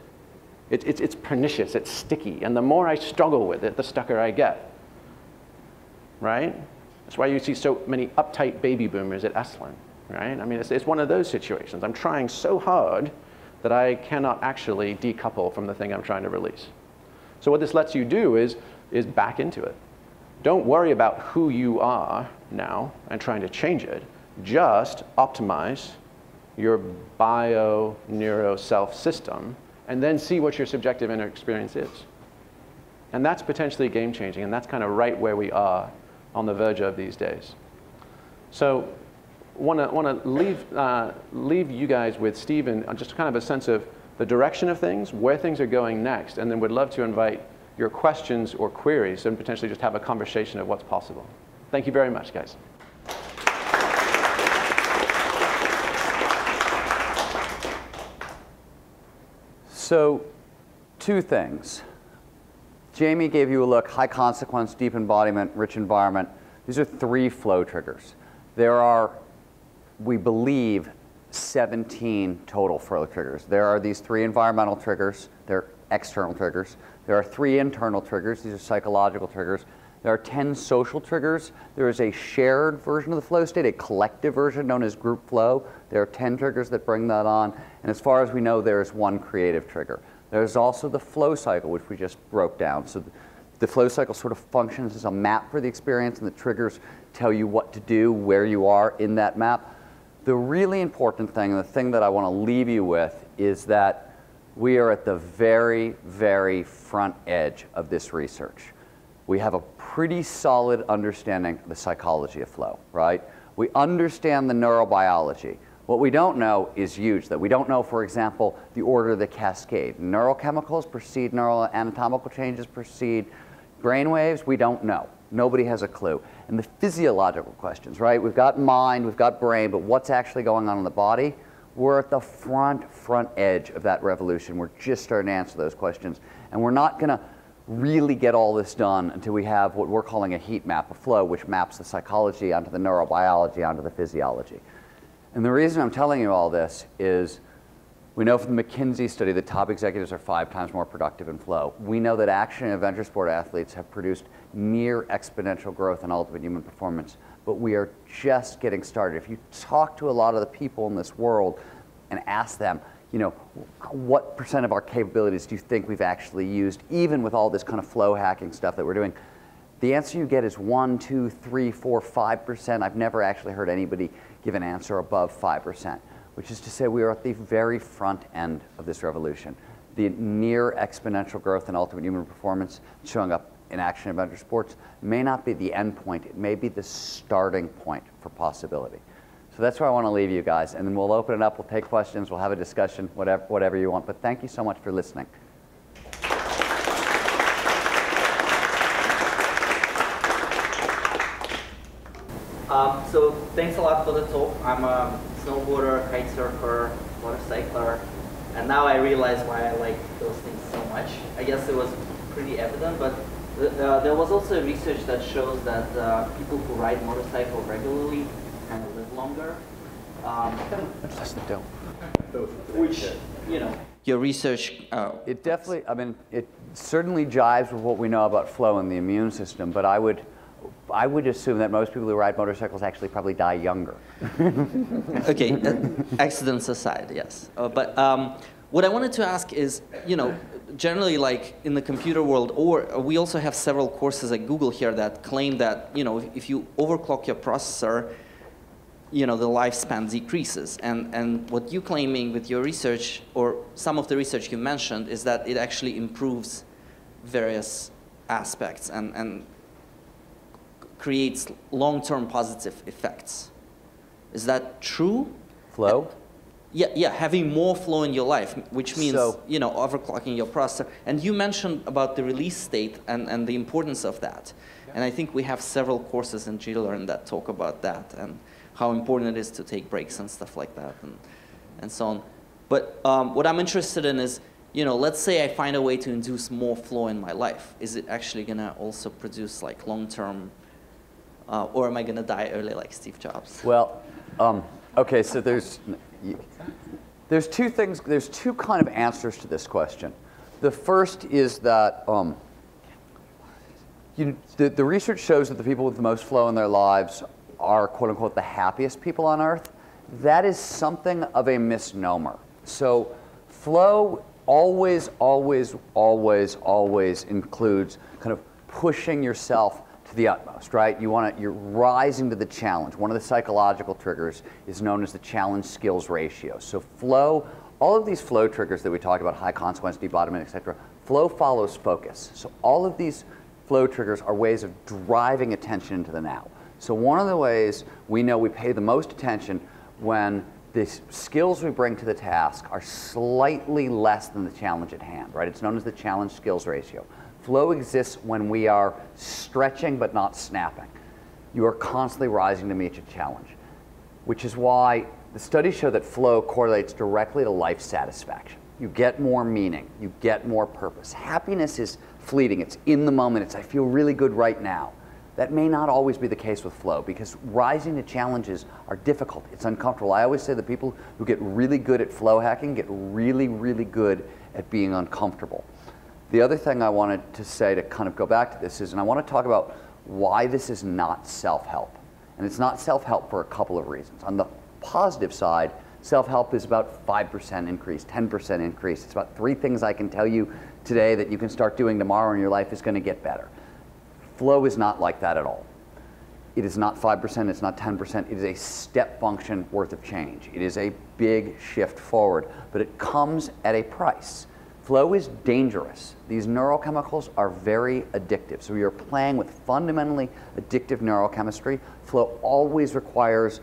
It's pernicious, it's sticky, and the more I struggle with it, the stucker I get, right? That's why you see so many uptight baby boomers at Esalen, right? I mean, it's one of those situations. I'm trying so hard that I cannot actually decouple from the thing I'm trying to release. So what this lets you do is back into it. Don't worry about who you are now and trying to change it. Just optimize your bio-neuro-self system and then see what your subjective inner experience is. And that's potentially game-changing, and that's kind of right where we are on the verge of these days. So want to leave you guys with Stephen on just kind of a sense of the direction of things, where things are going next, and then would love to invite your questions or queries and potentially just have a conversation of what's possible. Thank you very much, guys. So, two things. Jamie gave you a look: high consequence, deep embodiment, rich environment. These are 3 flow triggers. There are, we believe, 17 total flow triggers. There are these 3 environmental triggers. They're external triggers. There are 3 internal triggers. These are psychological triggers. There are 10 social triggers. There is a shared version of the flow state, a collective version known as group flow. There are 10 triggers that bring that on. And as far as we know, there is 1 creative trigger. There's also the flow cycle, which we just broke down. So the flow cycle sort of functions as a map for the experience, and the triggers tell you what to do, where you are in that map. The really important thing, and the thing that I want to leave you with, is that we are at the very, very front edge of this research. We have a pretty solid understanding of the psychology of flow, right? We understand the neurobiology. What we don't know is huge, that we don't know, for example, the order of the cascade. Neurochemicals precede neuroanatomical changes, precede brain waves. We don't know. Nobody has a clue. And the physiological questions, right? We've got mind, we've got brain, but what's actually going on in the body? We're at the front edge of that revolution. We're just starting to answer those questions. And we're not going to really get all this done until we have what we're calling a heat map of flow, which maps the psychology onto the neurobiology, onto the physiology. And the reason I'm telling you all this is We know from the McKinsey study that top executives are 5 times more productive in flow. We know that action and adventure sport athletes have produced near exponential growth in ultimate human performance, but we are just getting started. If you talk to a lot of the people in this world and ask them, you know, what % of our capabilities do you think we've actually used, even with all this kind of flow hacking stuff that we're doing? The answer you get is 1, 2, 3, 4, 5%. I've never actually heard anybody give an answer above 5%, which is to say we are at the very front end of this revolution. The near exponential growth in ultimate human performance showing up in action adventure sports may not be the end point. It may be the starting point for possibility. So that's where I want to leave you guys, and then we'll open it up, we'll take questions, we'll have a discussion, whatever you want. But thank you so much for listening. So thanks a lot for the talk. I'm a snowboarder, kite surfer, motorcycler, and now I realize why I like those things so much. I guess it was pretty evident, but there was also research that shows that people who ride motorcycle regularly kind of live longer. Which, you know, your research... It definitely, I mean, it certainly jives with what we know about flow in the immune system, but I would assume that most people who ride motorcycles actually probably die younger. Okay, accidents aside, yes. But what I wanted to ask is, you know, generally like in the computer world, or we also have several courses at Google here that claim that, you know, if you overclock your processor, you know, the lifespan decreases. And what you're claiming with your research, or some of the research you mentioned, is that it actually improves various aspects and creates long-term positive effects. Is that true? Flow? Yeah, having more flow in your life, which means, you know, overclocking your processor. And you mentioned about the release state and the importance of that. Yeah. And I think we have several courses in GLearn that talk about that and how important it is to take breaks and stuff like that and so on. But what I'm interested in is, you know, let's say I find a way to induce more flow in my life. Is it actually going to also produce like long-term, or am I going to die early like Steve Jobs? Well, okay, so there's two things, there's two kind of answers to this question. The first is that the research shows that the people with the most flow in their lives are, quote unquote, the happiest people on earth. That is something of a misnomer. So flow always includes kind of pushing yourself to the utmost, right? You're rising to the challenge. One of the psychological triggers is known as the challenge skills ratio. So flow, all of these flow triggers that we talk about, high consequence, deep bottoming, etc., flow follows focus. So all of these flow triggers are ways of driving attention into the now. So one of the ways we know we pay the most attention when the skills we bring to the task are slightly less than the challenge at hand, right? It's known as the challenge skills ratio. Flow exists when we are stretching but not snapping. You are constantly rising to meet your challenge, which is why the studies show that flow correlates directly to life satisfaction. You get more meaning, you get more purpose. Happiness is fleeting, it's in the moment, it's I feel really good right now. That may not always be the case with flow because rising to challenges are difficult, it's uncomfortable. I always say the people who get really good at flow hacking get really good at being uncomfortable. The other thing I wanted to say to kind of go back to this is, and I want to talk about why this is not self-help. And it's not self-help for a couple of reasons. On the positive side, self-help is about 5% increase, 10% increase. It's about 3 things I can tell you today that you can start doing tomorrow and your life is going to get better. Flow is not like that at all. It is not 5%, it's not 10%. It is a step function worth of change. It is a big shift forward, but it comes at a price. Flow is dangerous. These neurochemicals are very addictive. So you're playing with fundamentally addictive neurochemistry. Flow always requires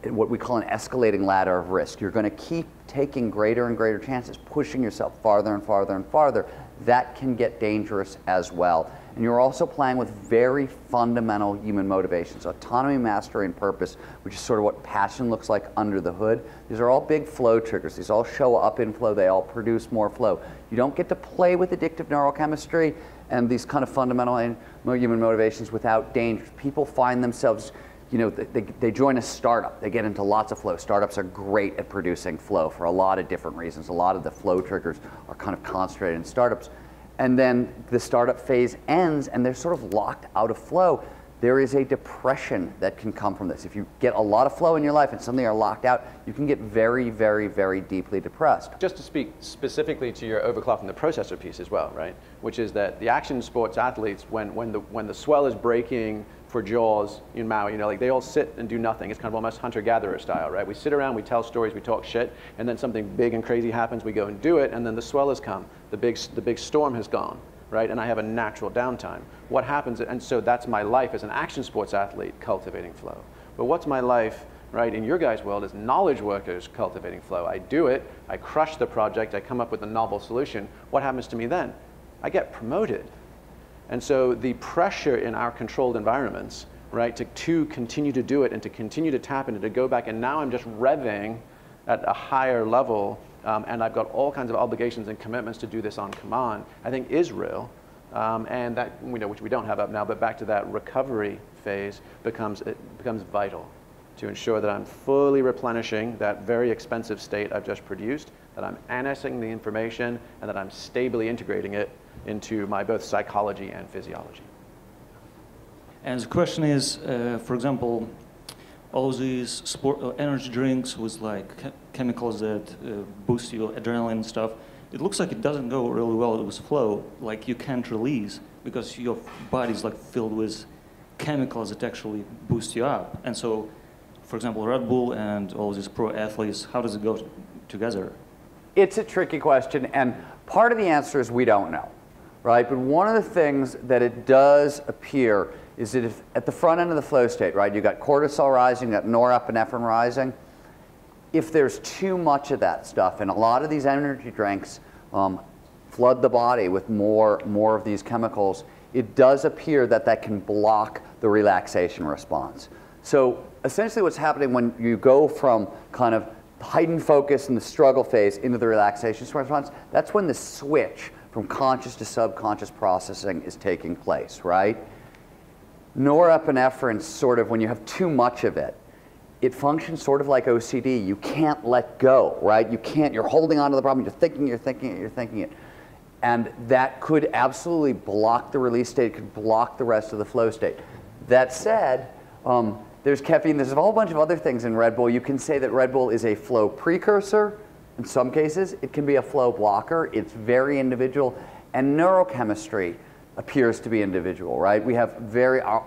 what we call an escalating ladder of risk. You're going to keep taking greater and greater chances, pushing yourself farther and farther and farther. That can get dangerous as well. And you're also playing with very fundamental human motivations. Autonomy, mastery, and purpose, which is sort of what passion looks like under the hood. These are all big flow triggers. These all show up in flow. They all produce more flow. You don't get to play with addictive neurochemistry and these kind of fundamental human motivations without danger. People find themselves you know, they join a startup. They get into lots of flow. Startups are great at producing flow for a lot of different reasons. A lot of the flow triggers are kind of concentrated in startups. And then the startup phase ends and they're sort of locked out of flow. There is a depression that can come from this. If you get a lot of flow in your life and suddenly are locked out, you can get very, very, very deeply depressed. Just to speak specifically to your overclocking the processor piece as well, right? Which is that the action sports athletes, when the swell is breaking for jaws in Maui, you know, like they all sit and do nothing. It's kind of almost hunter-gatherer style, right? We sit around, we tell stories, we talk shit, and then something big and crazy happens, we go and do it, and then the swell has come. The big storm has gone. Right? And I have a natural downtime. What happens, and so that's my life as an action sports athlete cultivating flow. But what's my life, right, in your guys' world as knowledge workers cultivating flow? I do it, I crush the project, I come up with a novel solution. What happens to me then? I get promoted. And so the pressure in our controlled environments, right, to continue to do it and to continue to tap into, to go back, and now I'm just revving at a higher level. And I've got all kinds of obligations and commitments to do this on command, I think is real. And that, you know, which we don't have up now, but back to that recovery phase becomes vital to ensure that I'm fully replenishing that very expensive state I've just produced, that I'm annexing the information, and that I'm stably integrating it into my both psychology and physiology. And the question is, for example, all these energy drinks with like chemicals that boost your adrenaline and stuff, it looks like it doesn't go really well with flow. Like you can't release because your body's like filled with chemicals that actually boost you up. And so, for example, Red Bull and all these pro athletes, how does it go together? It's a tricky question, and part of the answer is we don't know, right? But one of the things that it does appear is that if at the front end of the flow state, right, you've got cortisol rising, you've got norepinephrine rising. If there's too much of that stuff, and a lot of these energy drinks flood the body with more of these chemicals, it does appear that that can block the relaxation response. So essentially what's happening when you go from kind of heightened focus in the struggle phase into the relaxation response, that's when the switch from conscious to subconscious processing is taking place, right? Norepinephrine, sort of, when you have too much of it, it functions sort of like OCD. You can't let go, right? You can't, you're holding on to the problem, you're thinking it. And that could absolutely block the release state, could block the rest of the flow state. That said, there's caffeine, there's a whole bunch of other things in Red Bull. You can say that Red Bull is a flow precursor. In some cases, it can be a flow blocker. It's very individual. And neurochemistry appears to be individual, right? We have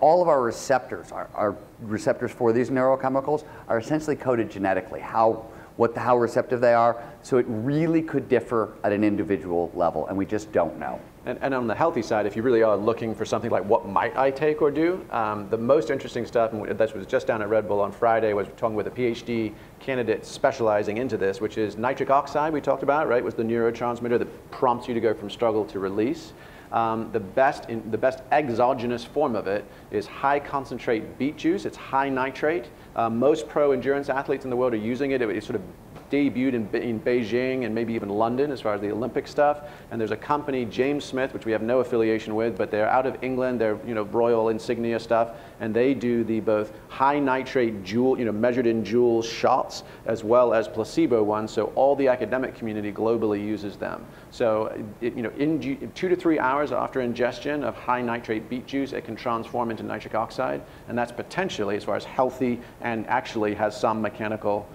all of our receptors, our receptors for these neurochemicals are essentially coded genetically, how receptive they are. So it really could differ at an individual level, and we just don't know. And on the healthy side, if you really are looking for something like what might I take or do, the most interesting stuff, and that was just down at Red Bull on Friday, was talking with a PhD candidate specializing into this, which is nitric oxide we talked about, right? Was the neurotransmitter that prompts you to go from struggle to release. The best exogenous form of it is high concentrate beet juice. It's high nitrate. Most pro endurance athletes in the world are using it. It sort of debuted in Beijing and maybe even London as far as the Olympic stuff. And there's a company, James Smith, which we have no affiliation with, but they're out of England. They're royal insignia stuff, and they do the both high nitrate joule, measured in joules shots, as well as placebo ones. So all the academic community globally uses them. So in 2 to 3 hours after ingestion of high nitrate beet juice, it can transform into nitric oxide, and that's potentially, as far as healthy and actually has some mechanical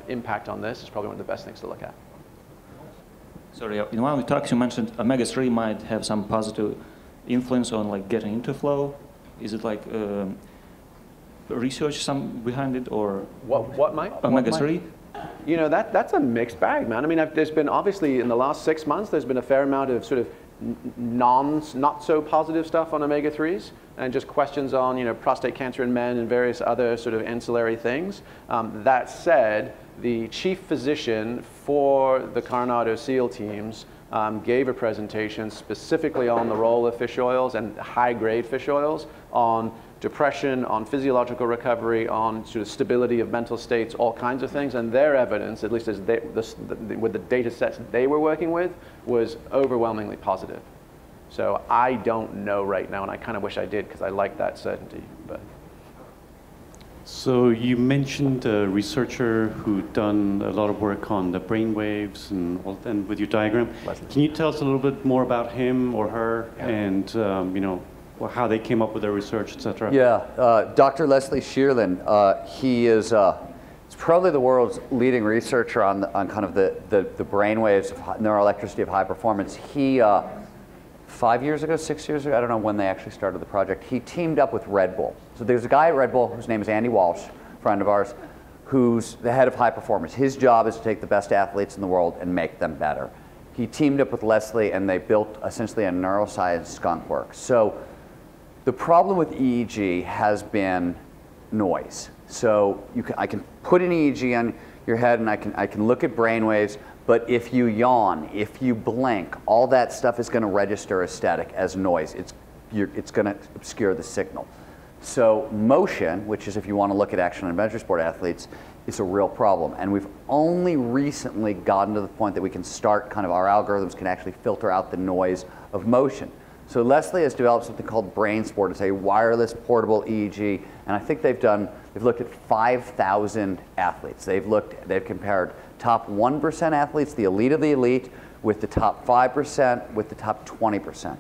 impact on this, is probably one of the best things to look at. Sorry, in one of the talks you mentioned omega-3 might have some positive influence on like getting into flow. Is it like research behind it, or what might omega-3? That's a mixed bag, man. I mean, there's been obviously in the last 6 months, there's been a fair amount of sort of not so positive stuff on omega-3s, and just questions on prostate cancer in men and various other sort of ancillary things. That said, the chief physician for the Coronado SEAL teams gave a presentation specifically on the role of fish oils and high-grade fish oils on depression, on physiological recovery, on sort of stability of mental states, all kinds of things. And their evidence, at least as with the data sets they were working with, was overwhelmingly positive. So I don't know right now, and I kind of wish I did because I like that certainty. But So you mentioned a researcher who'd done a lot of work on the brain waves and with your diagram. Leslie. Can you tell us a little bit more about him or her and you know, how they came up with their research, et cetera? Yeah, Dr. Leslie Shearlin, he is it's probably the world's leading researcher on kind of the brain waves of neuroelectricity of high performance. He 5 years ago, 6 years ago, I don't know when they actually started the project, he teamed up with Red Bull. So there's a guy at Red Bull whose name is Andy Walsh, a friend of ours, who's the head of high performance. His job is to take the best athletes in the world and make them better. He teamed up with Leslie and they built essentially a neuroscience skunk works. So the problem with EEG has been noise. So I can put an EEG on your head and I can look at brain waves, but if you yawn, if you blink, all that stuff is going to register as static, as noise. It's going to obscure the signal. So motion, which is if you want to look at action and adventure sport athletes, is a real problem. And we've only recently gotten to the point that we can start kind of our algorithms can actually filter out the noise of motion. So Leslie has developed something called BrainSport. It's a wireless portable EEG, and I think they've looked at 5,000 athletes. They've compared top 1% athletes, the elite of the elite, with the top 5%, with the top 20%,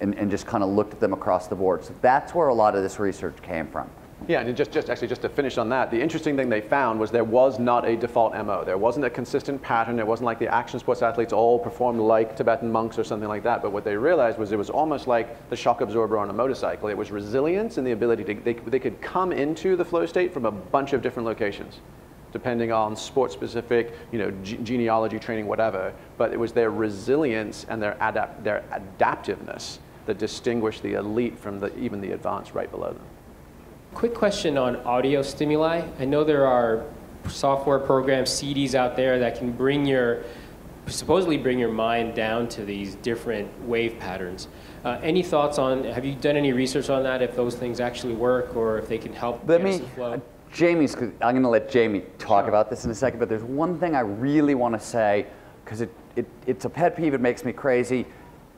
and just kind of looked at them across the board. So that's where a lot of this research came from. Yeah, and just to finish on that, the interesting thing they found was there was not a default MO. There wasn't a consistent pattern. It wasn't like the action sports athletes all performed like Tibetan monks or something like that. But what they realized was it was almost like the shock absorber on a motorcycle. It was resilience and the ability to, they could come into the flow state from a bunch of different locations, depending on sport-specific, you know, genealogy, training, whatever. But it was their resilience and their adaptiveness that distinguished the elite from even the advanced right below them. Quick question on audio stimuli. I know there are software programs, CDs out there that can supposedly bring your mind down to these different wave patterns. Any thoughts on, have you done any research on that, if those things actually work or if they can help get us to flow? I'm going to let Jamie talk about this in a second, but there's one thing I really want to say, because it's a pet peeve, it makes me crazy.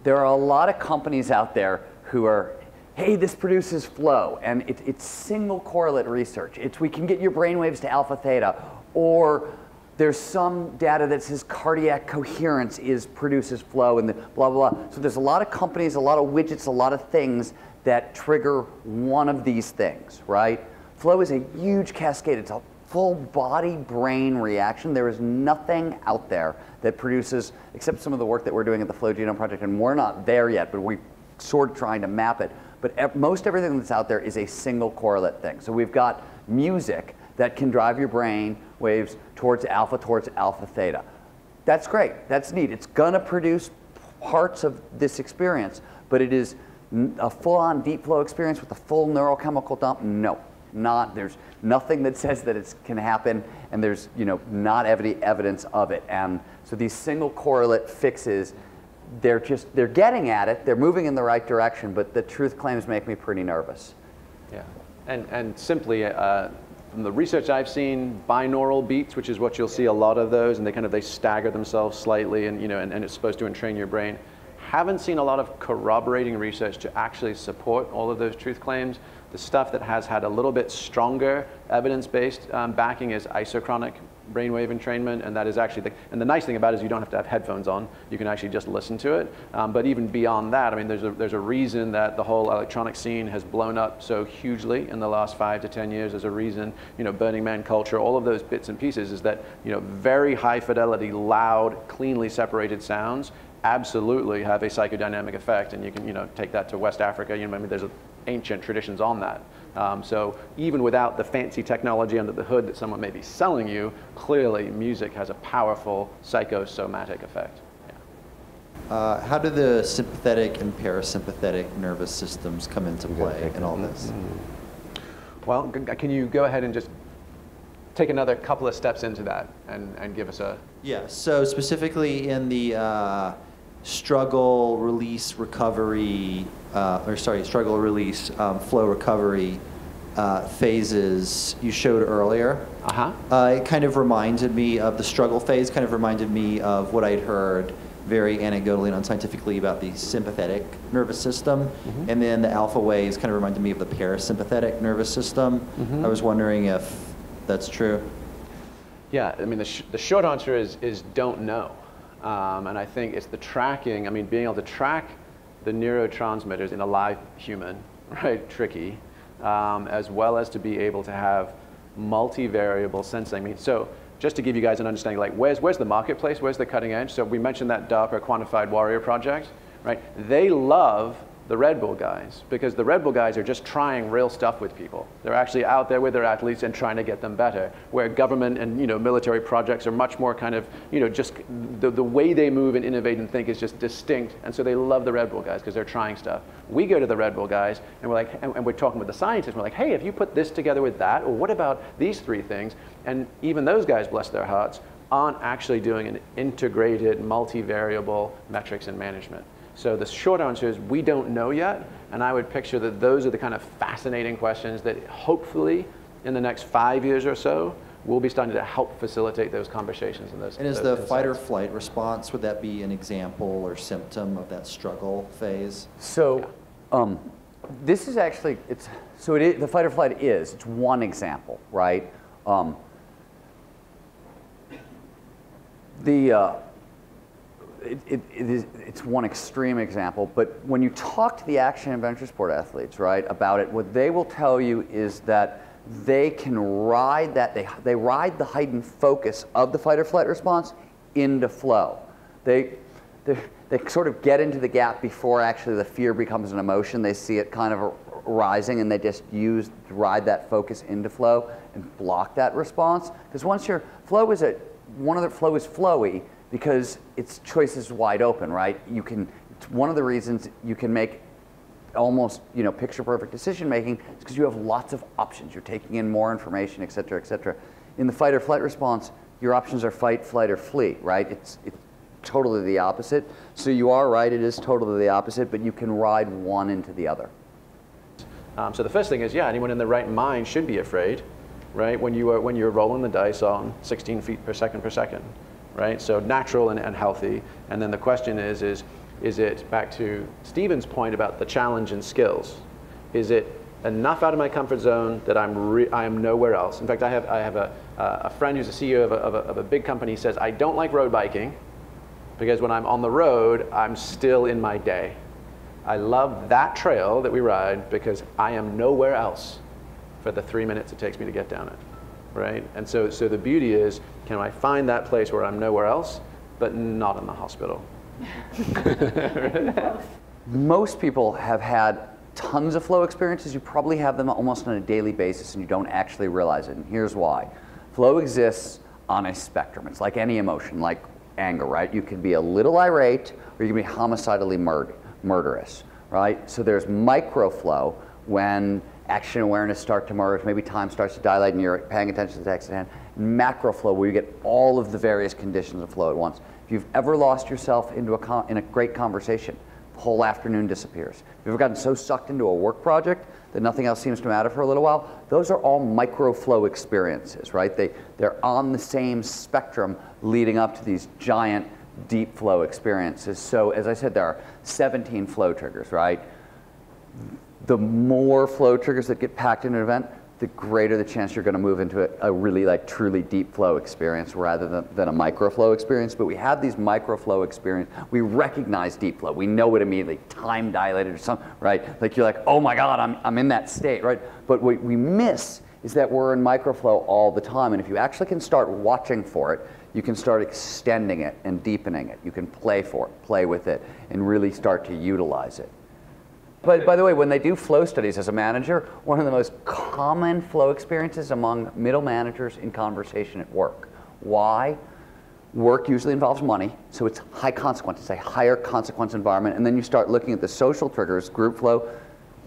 There are a lot of companies out there who are, hey, this produces flow, and it's single correlate research. We can get your brainwaves to alpha theta, or there's some data that says cardiac coherence produces flow, and blah, blah, blah. So there's a lot of companies, a lot of widgets, a lot of things that trigger one of these things, right? Flow is a huge cascade. It's a full body brain reaction. There is nothing out there that produces, except some of the work that we're doing at the Flow Genome Project, and we're not there yet, but we're sort of trying to map it. But most everything that's out there is a single correlate thing. So we've got music that can drive your brain waves towards alpha theta. That's great. That's neat. It's going to produce parts of this experience, but it is a full-on deep flow experience with a full neurochemical dump? No. There's nothing that says that it can happen, and there's not evidence of it. And so these single correlate fixes, they're getting at it, they're moving in the right direction, but the truth claims make me pretty nervous. Yeah, and simply from the research I've seen, binaural beats, which is what you'll see a lot of those, and they stagger themselves slightly, and and it's supposed to entrain your brain. Haven't seen a lot of corroborating research to actually support all of those truth claims. The stuff that has had a little bit stronger evidence-based backing is isochronic brainwave entrainment, and that is actually and the nice thing about it is you don't have to have headphones on. You can actually just listen to it. But even beyond that, I mean, there's a reason that the whole electronic scene has blown up so hugely in the last 5 to 10 years. There's a reason, Burning Man culture, all of those bits and pieces is that, very high fidelity, loud, cleanly separated sounds absolutely have a psychodynamic effect, and you can, take that to West Africa. I mean, there's ancient traditions on that. So even without the fancy technology under the hood that someone may be selling you, clearly music has a powerful psychosomatic effect. Yeah. How do the sympathetic and parasympathetic nervous systems come into play in all this? Well, can you go ahead and just take another couple of steps into that and give us a... Yeah, so specifically in the struggle, release, recovery, struggle, release, flow, recovery phases you showed earlier. It kind of reminded me of the struggle phase, kind of reminded me of what I'd heard very anecdotally and unscientifically about the sympathetic nervous system, and then the alpha waves kind of reminded me of the parasympathetic nervous system. I was wondering if that's true. Yeah, I mean, the short answer is don't know. And I think it's the tracking, I mean, being able to track the neurotransmitters in a live human, right, tricky, as well as to be able to have multivariable sensing. I mean, so just to give you guys an understanding, like where's the marketplace, where's the cutting edge? So we mentioned that DARPA Quantified Warrior project, right? They love the Red Bull guys because the Red Bull guys are just trying real stuff with people. They're actually out there with their athletes and trying to get them better, where government and military projects are much more kind of, just the way they move and innovate and think is just distinct, and so they love the Red Bull guys because they're trying stuff. We go to the Red Bull guys and we're like, and we're talking with the scientists, and we're like, hey, if you put this together with that, or what about these three things? And even those guys, bless their hearts, aren't actually doing an integrated multivariable metrics and management. So the short answer is we don't know yet, and I would picture that those are the kind of fascinating questions that hopefully in the next 5 years or so we'll be starting to help facilitate those conversations and those. And is those the insights. fight or flight response, would that be an example or symptom of that struggle phase? So this is actually, the fight or flight it's one example, right? It's one extreme example, but when you talk to the action and adventure sport athletes, right, about it, what they will tell you is that they can ride that, they ride the heightened focus of the fight or flight response into flow. They sort of get into the gap before actually the fear becomes an emotion. They see it kind of rising, and they just ride that focus into flow and block that response. Because once your flow is flow is flowy, because its choice is wide open, right? It's one of the reasons you can make almost picture perfect decision making is because you have lots of options. You're taking in more information, et cetera, et cetera. In the fight or flight response, your options are fight, flight, or flee, right? It's totally the opposite. So you are right, it is totally the opposite, but you can ride one into the other. So the first thing is, anyone in their right mind should be afraid, right? When you're rolling the dice on 16 feet per second, right? So natural and healthy. And then the question is it, back to Stephen's point about the challenge and skills, is it enough out of my comfort zone that I am nowhere else? In fact, I have a friend who's a CEO of a big company. Says, I don't like road biking because when I'm on the road, I'm still in my day. I love that trail that we ride because I am nowhere else for the 3 minutes it takes me to get down it. Right? And so the beauty is, can I find that place where I'm nowhere else, but not in the hospital? Most people have had tons of flow experiences. You probably have them almost on a daily basis, and you don't actually realize it. And here's why. Flow exists on a spectrum. It's like any emotion, like anger, right? You can be a little irate, or you can be homicidally murderous, right? So there's microflow when action awareness starts to merge, maybe time starts to dilate and you're paying attention to the text at hand. Macro flow, where you get all of the various conditions of flow at once. If you've ever lost yourself into in a great conversation, the whole afternoon disappears. If you've ever gotten so sucked into a work project that nothing else seems to matter for a little while, those are all micro flow experiences, right? They're on the same spectrum leading up to these giant deep flow experiences. So as I said, there are 17 flow triggers, right? The more flow triggers that get packed in an event, the greater the chance you're going to move into a really truly deep flow experience rather than a micro flow experience. But we have these micro flow experience. We recognize deep flow. We know it immediately, time dilated or something, right? Like you're like, oh my God, I'm in that state, right? But what we miss is that we're in micro flow all the time. And if you actually can start watching for it, you can start extending it and deepening it. You can play with it, and really start to utilize it. But by the way, when they do flow studies as a manager, one of the most common flow experiences among middle managers in conversation at work. Why? Work usually involves money, so it's high consequence. It's a higher consequence environment. And then you start looking at the social triggers, group flow.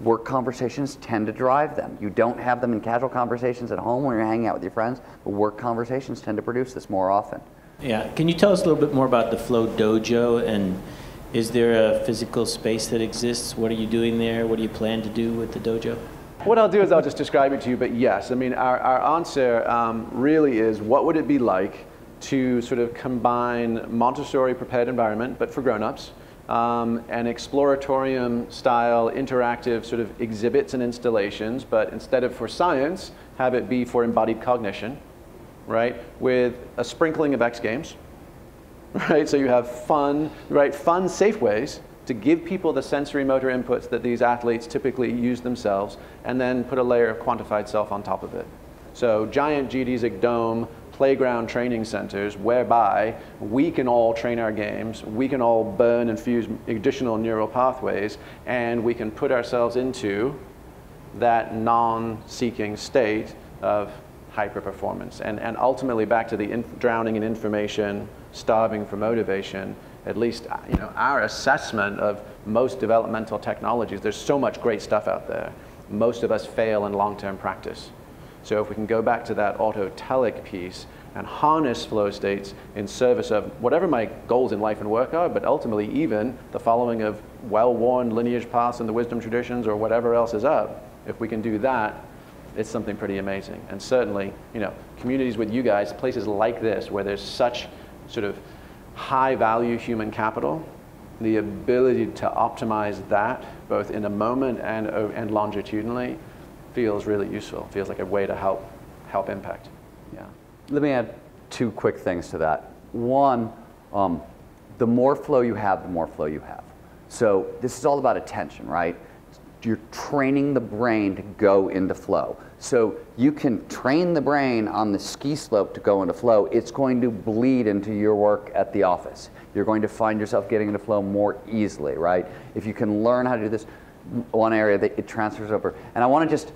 Work conversations tend to drive them. You don't have them in casual conversations at home when you're hanging out with your friends, but work conversations tend to produce this more often. Yeah, can you tell us a little bit more about the Flow Dojo, and is there a physical space that exists? What are you doing there? What do you plan to do with the dojo? What I'll do is I'll just describe it to you, but yes, I mean, our answer really is, what would it be like to sort of combine Montessori prepared environment, but for grown-ups, and exploratorium style interactive sort of exhibits and installations, but instead of for science, have it be for embodied cognition, right? With a sprinkling of X Games, right? So you have fun, right? Fun, safe ways to give people the sensory motor inputs that these athletes typically use themselves, and then put a layer of quantified self on top of it. So giant geodesic dome playground training centers whereby we can all train our games, we can all burn and fuse additional neural pathways, and we can put ourselves into that non-seeking state of hyper-performance. And ultimately back to the drowning in information, starving for motivation, at least our assessment of most developmental technologies, there's so much great stuff out there. Most of us fail in long-term practice. So if we can go back to that autotelic piece and harness flow states in service of whatever my goals in life and work are, but ultimately even the following of well-worn lineage paths in the wisdom traditions or whatever else is up, if we can do that, it's something pretty amazing. And certainly, communities with you guys, places like this where there's such sort of high-value human capital, the ability to optimize that both in a moment and longitudinally feels really useful. Feels like a way to help impact. Yeah. Let me add two quick things to that. One, the more flow you have, the more flow you have. So this is all about attention, right? You're training the brain to go into flow. So you can train the brain on the ski slope to go into flow. It's going to bleed into your work at the office. You're going to find yourself getting into flow more easily, right? If you can learn how to do this, one area that it transfers over. And I want to just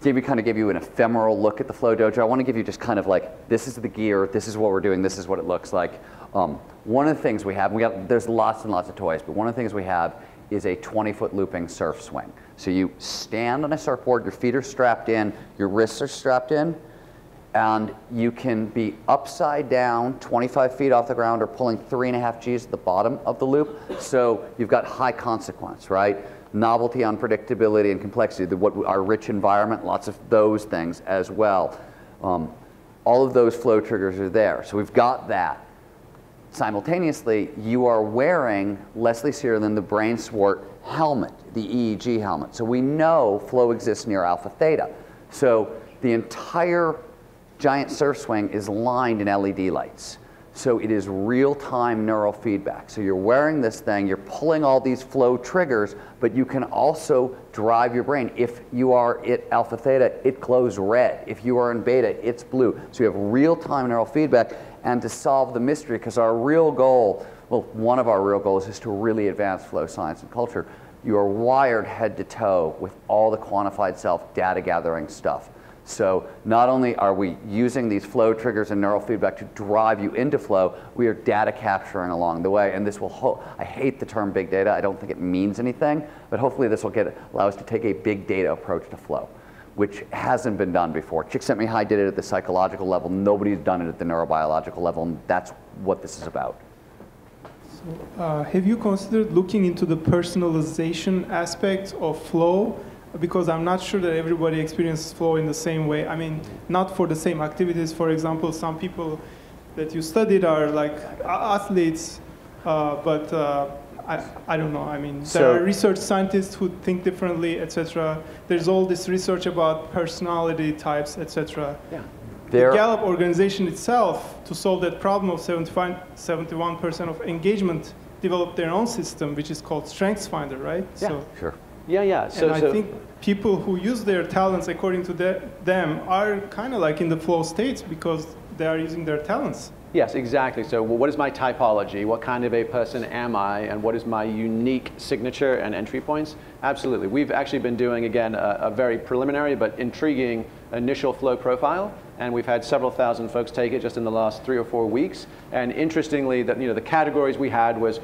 give you an ephemeral look at the Flow Dojo. I want to give you just kind of like, this is the gear, this is what we're doing, this is what it looks like. One of the things we have, there's lots and lots of toys, but one of the things we have is a 20-foot looping surf swing. So you stand on a surfboard, your feet are strapped in, your wrists are strapped in, and you can be upside down, 25 feet off the ground, or pulling 3.5 Gs at the bottom of the loop. So you've got high consequence, right? Novelty, unpredictability, and complexity, our rich environment, lots of those things as well. All of those flow triggers are there. So we've got that. Simultaneously, you are wearing Leslie Sear than the brain swart helmet, the EEG helmet. So we know flow exists near alpha theta. So the entire giant surf swing is lined in LED lights. So it is real-time neural feedback. So you're wearing this thing, you're pulling all these flow triggers, but you can also drive your brain. If you are at alpha theta, it glows red. If you are in beta, it's blue. So you have real-time neural feedback. And to solve the mystery, because our real goal, well, one of our real goals is to really advance flow science and culture. You are wired head to toe with all the quantified self data gathering stuff. So not only are we using these flow triggers and neural feedback to drive you into flow, we are data capturing along the way. And this will, I hate the term big data. I don't think it means anything. But hopefully this will allow us to take a big data approach to flow, which hasn't been done before. Csikszentmihalyi did it at the psychological level. Nobody's done it at the neurobiological level. And that's what this is about. So, have you considered looking into the personalization aspect of flow? Because I'm not sure that everybody experiences flow in the same way. I mean, not for the same activities. For example, some people that you studied are like athletes, but I don't know. I mean, there are research scientists who think differently, etc. There's all this research about personality types, etc. Yeah. The Gallup organization itself, to solve that problem of 71% of engagement, developed their own system, which is called StrengthsFinder, right? Yeah, so, sure. Yeah. So I think people who use their talents according to them are kind of like in the flow states because they are using their talents. Yes, exactly. So what is my typology? What kind of a person am I? And what is my unique signature and entry points? Absolutely. We've actually been doing, again, a very preliminary but intriguing initial flow profile. And we've had several thousand folks take it just in the last 3 or 4 weeks. And interestingly, the categories we had was,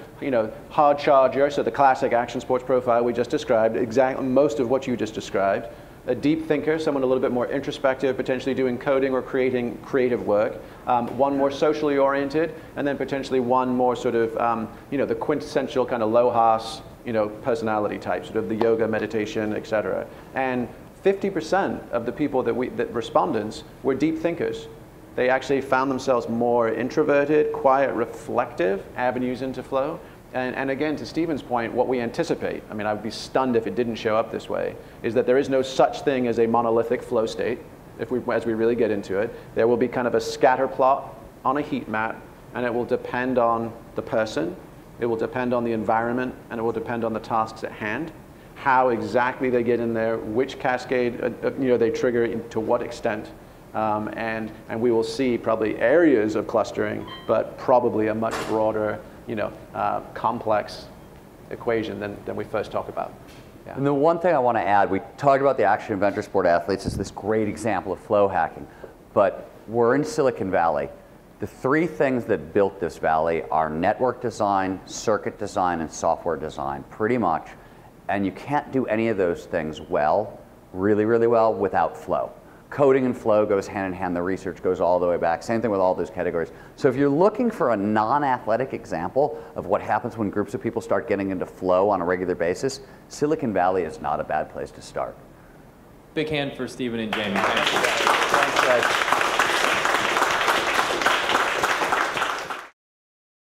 hard charger, so the classic action sports profile we just described, exactly most of what you just described. A deep thinker, someone a little bit more introspective, potentially doing coding or creating creative work. One more socially oriented, and then potentially one more sort of, the quintessential kind of Lohas, personality type, sort of the yoga, meditation, et cetera. And 50% of the people that respondents were deep thinkers. They actually found themselves more introverted, quiet, reflective avenues into flow. And again, to Stephen's point, what we anticipate, I mean, I would be stunned if it didn't show up this way, is that there is no such thing as a monolithic flow state. As we really get into it, there will be kind of a scatter plot on a heat map, and it will depend on the person, it will depend on the environment, and it will depend on the tasks at hand, how exactly they get in there, which cascade they trigger to what extent. And we will see probably areas of clustering, but probably a much broader, complex equation than we first talked about. Yeah. And the one thing I want to add, we talked about the action adventure sport athletes as this great example of flow hacking, but we're in Silicon Valley. The three things that built this valley are network design, circuit design, and software design, pretty much. And you can't do any of those things well, really, really well, without flow. Coding and flow goes hand in hand. The research goes all the way back. Same thing with all those categories. So if you're looking for a non-athletic example of what happens when groups of people start getting into flow on a regular basis, Silicon Valley is not a bad place to start. Big hand for Stephen and Jamie. Thanks. Thanks, guys.